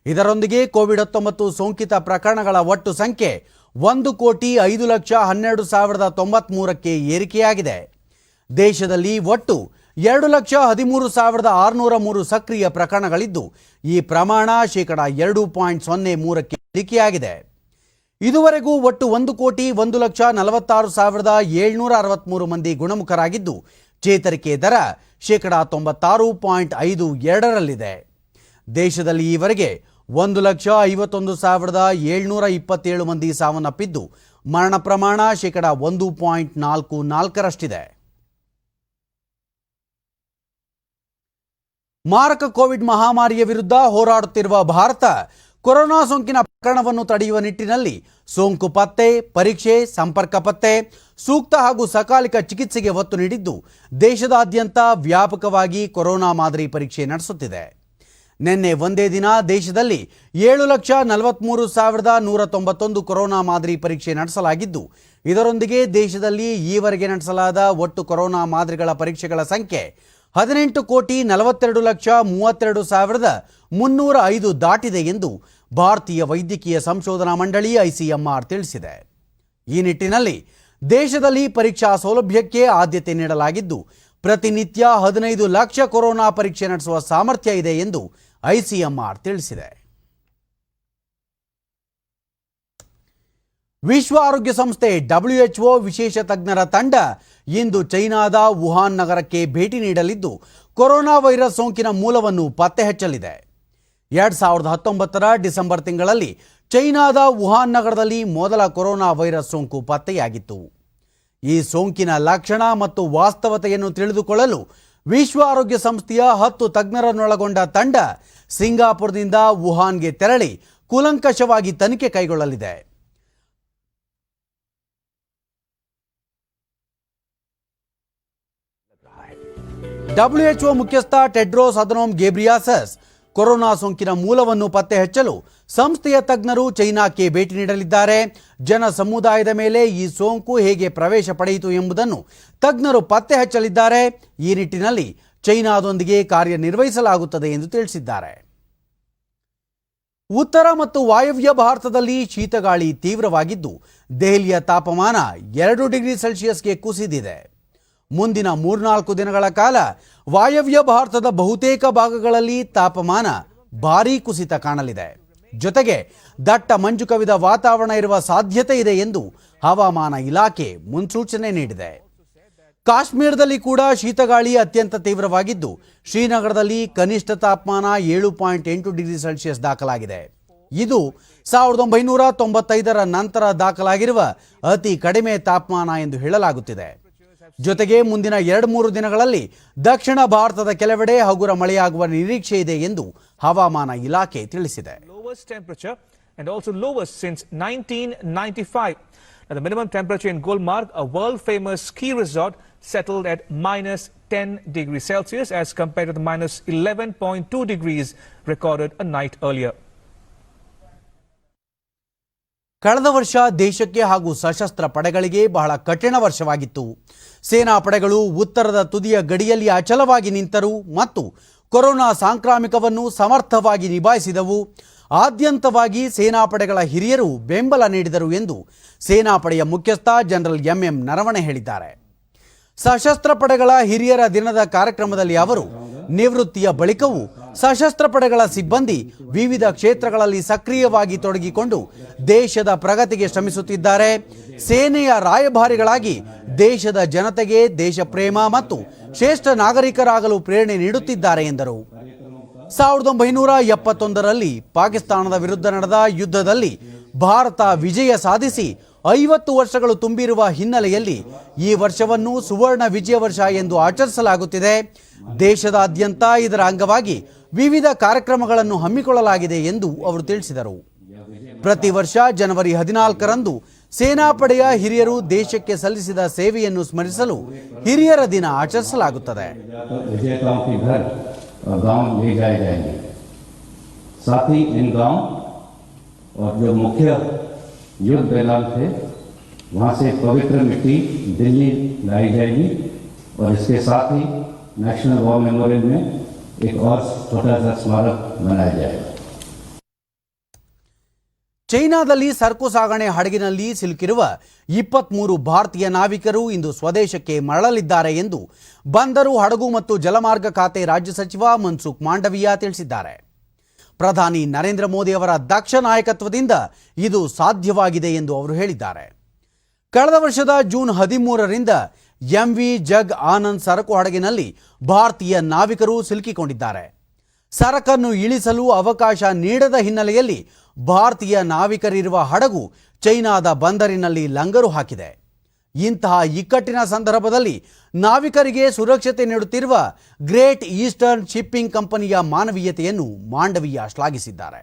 ಇದರೊಂದಿಗೆ ಕೋವಿಡ್-19 ಸೋಂಕಿತ ಪ್ರಕರಣಗಳ ಒಟ್ಟು ಸಂಖ್ಯೆ 1,05,12,093ಕ್ಕೆ ಏರಿಕೆಯಾಗಿದೆ. ದೇಶದಲ್ಲಿ ಒಟ್ಟು 2,13,603 ಸಕ್ರಿಯ ಪ್ರಕರಣಗಳಿದ್ದು ಈ ಪ್ರಮಾಣ ಶೇಕಡಾ 2.03ಕ್ಕೆ ಇಳಿಕೆಯಾಗಿದೆ. ಇದುವರೆಗೂ ಒಟ್ಟು 1,01,46,763 ಮಂದಿ ಗುಣಮುಖರಾಗಿದ್ದು ಚೇತರಿಕೆ ದರ ಶೇಕಡಾ 96.52ರಲ್ಲಿದೆ. ದೇಶದಲ್ಲಿ ಈವರೆಗೆ 1,51,727 ಮಂದಿ ಸಾವನ್ನಪ್ಪಿದ್ದು ಮರಣ ಪ್ರಮಾಣ ಶೇಕಡಾ 1.44ರಷ್ಟಿದೆ. ಮಾರಕ ಕೋವಿಡ್ ಮಹಾಮಾರಿಯ ವಿರುದ್ಧ ಹೋರಾಡುತ್ತಿರುವ ಭಾರತ ಕೊರೋನಾ ಸೋಂಕಿನ ಪ್ರಕರಣವನ್ನು ತಡೆಯುವ ನಿಟ್ಟಿನಲ್ಲಿ ಸೋಂಕು ಪತ್ತೆ, ಪರೀಕ್ಷೆ, ಸಂಪರ್ಕ ಪತ್ತೆ, ಸೂಕ್ತ ಹಾಗೂ ಸಕಾಲಿಕ ಚಿಕಿತ್ಸೆಗೆ ಒತ್ತು ನೀಡಿದ್ದು ದೇಶದಾದ್ಯಂತ ವ್ಯಾಪಕವಾಗಿ ಕೊರೋನಾ ಮಾದರಿ ಪರೀಕ್ಷೆ ನಡೆಸುತ್ತಿದೆ. ನಿನ್ನೆ ಒಂದೇ ದಿನ ದೇಶದಲ್ಲಿ 7,43,191 ಕೊರೋನಾ ಮಾದರಿ ಪರೀಕ್ಷೆ ನಡೆಸಲಾಗಿದ್ದು, ಇದರೊಂದಿಗೆ ದೇಶದಲ್ಲಿ ಈವರೆಗೆ ನಡೆಸಲಾದ ಒಟ್ಟು ಕೊರೋನಾ ಮಾದರಿಗಳ ಪರೀಕ್ಷೆಗಳ ಸಂಖ್ಯೆ 18,42,32,305 ದಾಟಿದೆ ಎಂದು ಭಾರತೀಯ ವೈದ್ಯಕೀಯ ಸಂಶೋಧನಾ ಮಂಡಳಿ ICMR ತಿಳಿಸಿದೆ. ಈ ನಿಟ್ಟಿನಲ್ಲಿ ದೇಶದಲ್ಲಿ ಪರೀಕ್ಷಾ ಸೌಲಭ್ಯಕ್ಕೆ ಆದ್ಯತೆ ನೀಡಲಾಗಿದ್ದು, ಪ್ರತಿನಿತ್ಯ 15 ಲಕ್ಷ ಕೊರೋನಾ ಪರೀಕ್ಷೆ ನಡೆಸುವ ಸಾಮರ್ಥ್ಯ ಇದೆ ಎಂದು ICMR ತಿಳಿಸಿದೆ. ವಿಶ್ವ ಆರೋಗ್ಯ ಸಂಸ್ಥೆ WHO ವಿಶೇಷ ತಜ್ಞರ ತಂಡ ಇಂದು ಚೈನಾದ ವುಹಾನ್ ನಗರಕ್ಕೆ ಭೇಟಿ ನೀಡಲಿದ್ದು, ಕೊರೋನಾ ವೈರಸ್ ಸೋಂಕಿನ ಮೂಲವನ್ನು ಪತ್ತೆ ಹಚ್ಚಲಿದೆ. 2019ರ ಡಿಸೆಂಬರ್ ತಿಂಗಳಲ್ಲಿ ಚೈನಾದ ವುಹಾನ್ ನಗರದಲ್ಲಿ ಮೊದಲ ಕೊರೋನಾ ವೈರಸ್ ಸೋಂಕು ಪತ್ತೆಯಾಗಿತ್ತು. ಈ ಸೋಂಕಿನ ಲಕ್ಷಣ ಮತ್ತು ವಾಸ್ತವತೆಯನ್ನು ತಿಳಿದುಕೊಳ್ಳಲು ವಿಶ್ವ ಆರೋಗ್ಯ ಸಂಸ್ಥೆಯ 10 ತಜ್ಞರನ್ನೊಳಗೊಂಡ ತಂಡ ಸಿಂಗಾಪುರದಿಂದ ವುಹಾನ್ಗೆ ತೆರಳಿ ಕೂಲಂಕಷವಾಗಿ ತನಿಖೆ ಕೈಗೊಳ್ಳಲಿದೆ. WHO ಮುಖ್ಯಸ್ಥ ಟೆಡ್ರೋಸ್ ಅಧನೋಮ್ ಘೆಬ್ರಿಯಸಸ್ ಕೊರೋನಾ ಸೋಂಕಿನ ಮೂಲವನ್ನು ಪತ್ತೆ ಹಚ್ಚಲು ಸಂಸ್ಥೆಯ ತಜ್ಞರು ಚೈನಾಕ್ಕೆ ಭೇಟಿ ನೀಡಲಿದ್ದಾರೆ. ಜನ ಸಮುದಾಯದ ಮೇಲೆ ಈ ಸೋಂಕು ಹೇಗೆ ಪ್ರವೇಶ ಪಡೆಯಿತು ಎಂಬುದನ್ನು ತಜ್ಞರು ಪತ್ತೆ ಹಚ್ಚಲಿದ್ದಾರೆ. ಈ ನಿಟ್ಟಿನಲ್ಲಿ ಚೈನಾದೊಂದಿಗೆ ಕಾರ್ಯನಿರ್ವಹಿಸಲಾಗುತ್ತದೆ ಎಂದು ತಿಳಿಸಿದ್ದಾರೆ. ಉತ್ತರ ಮತ್ತು ವಾಯವ್ಯ ಭಾರತದಲ್ಲಿ ಶೀತಗಾಳಿ ತೀವ್ರವಾಗಿದ್ದು, ದೆಹಲಿಯ ತಾಪಮಾನ 2 ಡಿಗ್ರಿ ಸೆಲ್ಸಿಯಸ್ಗೆ ಕುಸಿದಿದೆ. ಮುಂದಿನ 3-4 ದಿನಗಳ ಕಾಲ ವಾಯವ್ಯ ಭಾರತದ ಬಹುತೇಕ ಭಾಗಗಳಲ್ಲಿ ತಾಪಮಾನ ಭಾರೀ ಕುಸಿತ ಕಾಣಲಿದೆ. ಜೊತೆಗೆ ದಟ್ಟ ಮಂಜು ಕವಿದ ವಾತಾವರಣ ಇರುವ ಸಾಧ್ಯತೆ ಇದೆ ಎಂದು ಹವಾಮಾನ ಇಲಾಖೆ ಮುನ್ಸೂಚನೆ ನೀಡಿದೆ. ಕಾಶ್ಮೀರದಲ್ಲಿ ಕೂಡ ಶೀತಗಾಳಿ ಅತ್ಯಂತ ತೀವ್ರವಾಗಿದ್ದು, ಶ್ರೀನಗರದಲ್ಲಿ ಕನಿಷ್ಠ ತಾಪಮಾನ 7.8 ಡಿಗ್ರಿ ಸೆಲ್ಸಿಯಸ್ ದಾಖಲಾಗಿದೆ. ಇದು 1995ರ ನಂತರ ದಾಖಲಾಗಿರುವ ಅತಿ ಕಡಿಮೆ ತಾಪಮಾನ ಎಂದು ಹೇಳಲಾಗುತ್ತಿದೆ. ಜೊತೆಗೆ ಮುಂದಿನ 2-3 ದಿನಗಳಲ್ಲಿ ದಕ್ಷಿಣ ಭಾರತದ ಕೆಲವೆಡೆ ಹಗುರ ಮಳೆಯಾಗುವ ನಿರೀಕ್ಷೆ ಇದೆ ಎಂದು ಹವಾಮಾನ ಇಲಾಖೆ ತಿಳಿಸಿದೆ. Lowest temperature and also lowest since 1995. Now, the minimum temperature in Gulmarg, a world-famous ski resort, settled at -10 degrees Celsius as compared to the -11.2 degrees recorded a night earlier. ಕಳೆದ ವರ್ಷ ದೇಶಕ್ಕೆ ಹಾಗೂ ಸಶಸ್ತ್ರ ಪಡೆಗಳಿಗೆ ಬಹಳ ಕಠಿಣ ವರ್ಷವಾಗಿತ್ತು. ಸೇನಾ ಪಡೆಗಳು ಉತ್ತರದ ತುದಿಯ ಗಡಿಯಲ್ಲಿ ಅಚಲವಾಗಿ ನಿಂತರು ಮತ್ತು ಕೊರೋನಾ ಸಾಂಕ್ರಾಮಿಕವನ್ನು ಸಮರ್ಥವಾಗಿ ನಿಭಾಯಿಸಿದವು. ಆದ್ಯಂತವಾಗಿ ಸೇನಾಪಡೆಗಳ ಹಿರಿಯರು ಬೆಂಬಲ ನೀಡಿದರು ಎಂದು ಸೇನಾಪಡೆಯ ಮುಖ್ಯಸ್ಥ ಜನರಲ್ MM ನರವಣೆ ಹೇಳಿದ್ದಾರೆ. ಸಶಸ್ತ್ರ ಪಡೆಗಳ ಹಿರಿಯರ ದಿನದ ಕಾರ್ಯಕ್ರಮದಲ್ಲಿ ಅವರು ನಿವೃತ್ತಿಯ ಬಳಿಕವೂ ಸಶಸ್ತ್ರ ಪಡೆಗಳ ಸಿಬ್ಬಂದಿ ವಿವಿಧ ಕ್ಷೇತ್ರಗಳಲ್ಲಿ ಸಕ್ರಿಯವಾಗಿ ತೊಡಗಿಕೊಂಡು ದೇಶದ ಪ್ರಗತಿಗೆ ಶ್ರಮಿಸುತ್ತಿದ್ದಾರೆ. ಸೇನೆಯ ರಾಯಭಾರಿಗಳಾಗಿ ದೇಶದ ಜನತೆಗೆ ದೇಶ ಪ್ರೇಮ ಮತ್ತು ಶ್ರೇಷ್ಠ ನಾಗರಿಕರಾಗಲು ಪ್ರೇರಣೆ ನೀಡುತ್ತಿದ್ದಾರೆ ಎಂದರು. 1971ರಲ್ಲಿ ಪಾಕಿಸ್ತಾನದ ವಿರುದ್ಧ ನಡೆದ ಯುದ್ಧದಲ್ಲಿ ಭಾರತ ವಿಜಯ ಸಾಧಿಸಿ 50 ವರ್ಷಗಳು ತುಂಬಿರುವ ಹಿನ್ನೆಲೆಯಲ್ಲಿ ಈ ವರ್ಷವನ್ನು ಸುವರ್ಣ ವಿಜಯ ವರ್ಷ ಎಂದು ಆಚರಿಸಲಾಗುತ್ತಿದೆ. ದೇಶದಾದ್ಯಂತ ಇದರ ಅಂಗವಾಗಿ ವಿವಿಧ ಕಾರ್ಯಕ್ರಮಗಳನ್ನು ಹಮ್ಮಿಕೊಳ್ಳಲಾಗಿದೆ ಎಂದು ಅವರು ತಿಳಿಸಿದರು. ಪ್ರತಿ ವರ್ಷ ಜನವರಿ 14ರಂದು ಸೇನಾಪಡೆಯ ಹಿರಿಯರು ದೇಶಕ್ಕೆ ಸಲ್ಲಿಸಿದ ಸೇವೆಯನ್ನು ಸ್ಮರಿಸಲು ಹಿರಿಯರ ದಿನ ಆಚರಿಸಲಾಗುತ್ತದೆ. गांव ले जाए जाएंगे. साथ ही इन गांव और जो मुख्य युद्ध मैदान थे वहां से पवित्र मिट्टी दिल्ली लाई जाएगी और इसके साथ ही नेशनल वॉर मेमोरियल में एक और छोटा सा स्मारक बनाया जाएगा. ಚೈನಾದಲ್ಲಿ ಸರಕು ಸಾಗಣೆ ಹಡಗಿನಲ್ಲಿ ಸಿಲುಕಿರುವ 23 ಭಾರತೀಯ ನಾವಿಕರು ಇಂದು ಸ್ವದೇಶಕ್ಕೆ ಮರಳಲಿದ್ದಾರೆ ಎಂದು ಬಂದರು, ಹಡಗು ಮತ್ತು ಜಲಮಾರ್ಗ ಖಾತೆ ರಾಜ್ಯ ಸಚಿವ ಮನ್ಸುಖ್ ಮಾಂಡವಿಯಾ ತಿಳಿಸಿದ್ದಾರೆ. ಪ್ರಧಾನಿ ನರೇಂದ್ರ ಮೋದಿ ಅವರ ದಕ್ಷ ನಾಯಕತ್ವದಿಂದ ಇದು ಸಾಧ್ಯವಾಗಿದೆ ಎಂದು ಅವರು ಹೇಳಿದ್ದಾರೆ. ಕಳೆದ ವರ್ಷದ ಜೂನ್ 13ರಿಂದ MV ಜಗ್ ಆನಂದ್ ಸರಕು ಹಡಗಿನಲ್ಲಿ ಭಾರತೀಯ ನಾವಿಕರು ಸಿಲುಕಿಕೊಂಡಿದ್ದಾರೆ. ಸರಕನ್ನು ಇಳಿಸಲು ಅವಕಾಶ ನೀಡದ ಹಿನ್ನೆಲೆಯಲ್ಲಿ ಭಾರತೀಯ ನಾವಿಕರಿರುವ ಹಡಗು ಚೈನಾದ ಬಂದರಿನಲ್ಲಿ ಲಂಗರು ಹಾಕಿದೆ. ಇಂತಹ ಇಕ್ಕಟ್ಟಿನ ಸಂದರ್ಭದಲ್ಲಿ ನಾವಿಕರಿಗೆ ಸುರಕ್ಷತೆ ನೀಡುತ್ತಿರುವ ಗ್ರೇಟ್ ಈಸ್ಟರ್ನ್ ಶಿಪ್ಪಿಂಗ್ ಕಂಪನಿಯ ಮಾನವೀಯತೆಯನ್ನು ಮಾಂಡವಿಯಾ ಶ್ಲಾಘಿಸಿದ್ದಾರೆ.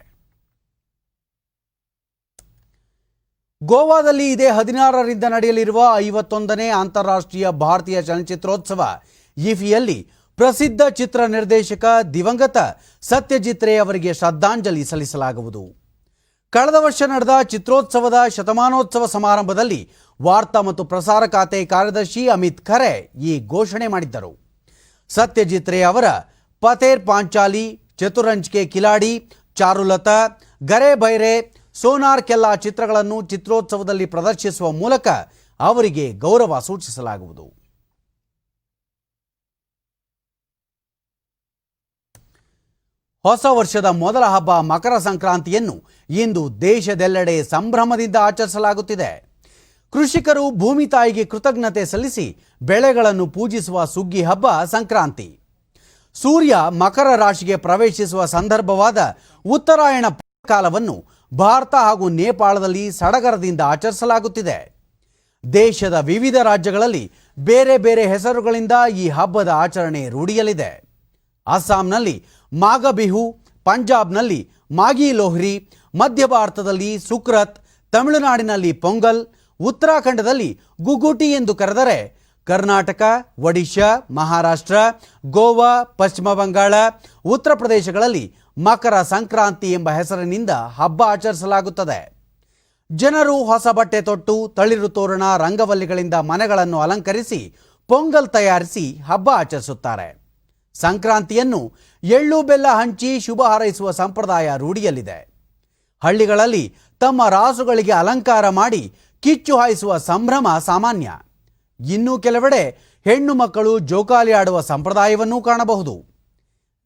ಗೋವಾದಲ್ಲಿ ಇದೇ 16ರಿಂದ ನಡೆಯಲಿರುವ 51ನೇ ಅಂತಾರಾಷ್ಟ್ರೀಯ ಭಾರತೀಯ ಚಲನಚಿತ್ರೋತ್ಸವ ಇಫಿಯಲ್ಲಿ ಪ್ರಸಿದ್ಧ ಚಿತ್ರ ನಿರ್ದೇಶಕ ದಿವಂಗತ ಸತ್ಯಜಿತ್ ರೇ ಅವರಿಗೆ ಶ್ರದ್ಧಾಂಜಲಿ ಸಲ್ಲಿಸಲಾಗುವುದು. ಕಳೆದ ವರ್ಷ ನಡೆದ ಚಿತ್ರೋತ್ಸವದ ಶತಮಾನೋತ್ಸವ ಸಮಾರಂಭದಲ್ಲಿ ವಾರ್ತಾ ಮತ್ತು ಪ್ರಸಾರ ಖಾತೆ ಕಾರ್ಯದರ್ಶಿ ಅಮಿತ್ ಖರೆ ಈ ಘೋಷಣೆ ಮಾಡಿದ್ದರು. ಸತ್ಯಜಿತ್ ರೇ ಅವರ ಪತೇರ್ ಪಾಂಚಾಲಿ, ಚತುರಂಜ್ ಕೆ ಕಿಲಾಡಿ, ಚಾರುಲತಾ, ಗರೆ ಬೈರೆ, ಸೋನಾರ್ ಕೆಲ್ಲಾ ಚಿತ್ರಗಳನ್ನು ಚಿತ್ರೋತ್ಸವದಲ್ಲಿ ಪ್ರದರ್ಶಿಸುವ ಮೂಲಕ ಅವರಿಗೆ ಗೌರವ ಸೂಚಿಸಲಾಗುವುದು. ಹೊಸ ವರ್ಷದ ಮೊದಲ ಹಬ್ಬ ಮಕರ ಸಂಕ್ರಾಂತಿಯನ್ನು ಇಂದು ದೇಶದೆಲ್ಲೆಡೆ ಸಂಭ್ರಮದಿಂದ ಆಚರಿಸಲಾಗುತ್ತಿದೆ. ಕೃಷಿಕರು ಭೂಮಿ ತಾಯಿಗೆ ಕೃತಜ್ಞತೆ ಸಲ್ಲಿಸಿ ಬೆಳೆಗಳನ್ನು ಪೂಜಿಸುವ ಸುಗ್ಗಿ ಹಬ್ಬ ಸಂಕ್ರಾಂತಿ. ಸೂರ್ಯ ಮಕರ ರಾಶಿಗೆ ಪ್ರವೇಶಿಸುವ ಸಂದರ್ಭವಾದ ಉತ್ತರಾಯಣ ಕಾಲವನ್ನು ಭಾರತ ಹಾಗೂ ನೇಪಾಳದಲ್ಲಿ ಸಡಗರದಿಂದ ಆಚರಿಸಲಾಗುತ್ತಿದೆ. ದೇಶದ ವಿವಿಧ ರಾಜ್ಯಗಳಲ್ಲಿ ಬೇರೆ ಬೇರೆ ಹೆಸರುಗಳಿಂದ ಈ ಹಬ್ಬದ ಆಚರಣೆ ರೂಢಿಯಲ್ಲಿದೆ. ಅಸ್ಸಾಂನಲ್ಲಿ ಮಾಘಬಿಹು, ಪಂಜಾಬ್ನಲ್ಲಿ ಮಾಗಿ ಲೋಹ್ರಿ, ಮಧ್ಯ ಭಾರತದಲ್ಲಿ ಸುಕ್ರತ್, ತಮಿಳುನಾಡಿನಲ್ಲಿ ಪೊಂಗಲ್, ಉತ್ತರಾಖಂಡದಲ್ಲಿ ಗುಗುಟಿ ಎಂದು ಕರೆದರೆ ಕರ್ನಾಟಕ, ಒಡಿಶಾ, ಮಹಾರಾಷ್ಟ್ರ, ಗೋವಾ, ಪಶ್ಚಿಮ ಬಂಗಾಳ, ಉತ್ತರ ಪ್ರದೇಶಗಳಲ್ಲಿ ಮಕರ ಸಂಕ್ರಾಂತಿ ಎಂಬ ಹೆಸರಿನಿಂದ ಹಬ್ಬ ಆಚರಿಸಲಾಗುತ್ತದೆ. ಜನರು ಹೊಸ ಬಟ್ಟೆ ತೊಟ್ಟು ತಳಿರು ತೋರಣ, ರಂಗವಲ್ಲಿಗಳಿಂದ ಮನೆಗಳನ್ನು ಅಲಂಕರಿಸಿ ಪೊಂಗಲ್ ತಯಾರಿಸಿ ಹಬ್ಬ ಆಚರಿಸುತ್ತಾರೆ. ಸಂಕ್ರಾಂತಿಯನ್ನು ಎಳ್ಳು ಬೆಲ್ಲ ಹಂಚಿ ಶುಭ ಹಾರೈಸುವ ಸಂಪ್ರದಾಯ ರೂಢಿಯಲ್ಲಿದೆ. ಹಳ್ಳಿಗಳಲ್ಲಿ ತಮ್ಮ ರಾಸುಗಳಿಗೆ ಅಲಂಕಾರ ಮಾಡಿ ಕಿಚ್ಚು ಹಾಯಿಸುವ ಸಂಭ್ರಮ ಸಾಮಾನ್ಯ. ಇನ್ನೂ ಕೆಲವೆಡೆ ಹೆಣ್ಣು ಮಕ್ಕಳು ಜೋಕಾಲಿ ಆಡುವ ಸಂಪ್ರದಾಯವನ್ನೂ ಕಾಣಬಹುದು.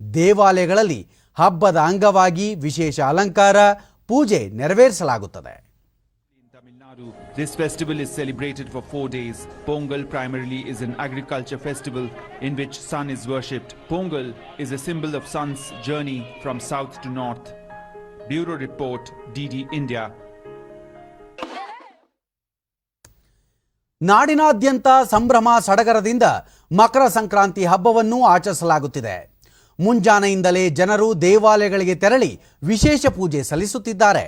ದೇವಾಲಯಗಳಲ್ಲಿ ಹಬ್ಬದ ಅಂಗವಾಗಿ ವಿಶೇಷ ಅಲಂಕಾರ, ಪೂಜೆ ನೆರವೇರಿಸಲಾಗುತ್ತದೆ. This festival is celebrated for 4 days. Pongal primarily is an agriculture festival in which sun is worshipped. Pongal is a symbol of sun's journey from south to north. Bureau Report, DD India. ನಾಡಿನಾದ್ಯಂತ ಸಂಭ್ರಮ ಸಡಗರದಿಂದ ಮಕರ ಸಂಕ್ರಾಂತಿ ಹಬ್ಬವನ್ನು ಆಚರಿಸಲಾಗುತ್ತಿದೆ. ಮುಂಜಾನೆಯಿಂದಲೇ ಜನರು ದೇವಾಲಯಗಳಿಗೆ ತೆರಳಿ ವಿಶೇಷ ಪೂಜೆ ಸಲ್ಲಿಸುತ್ತಿದ್ದಾರೆ.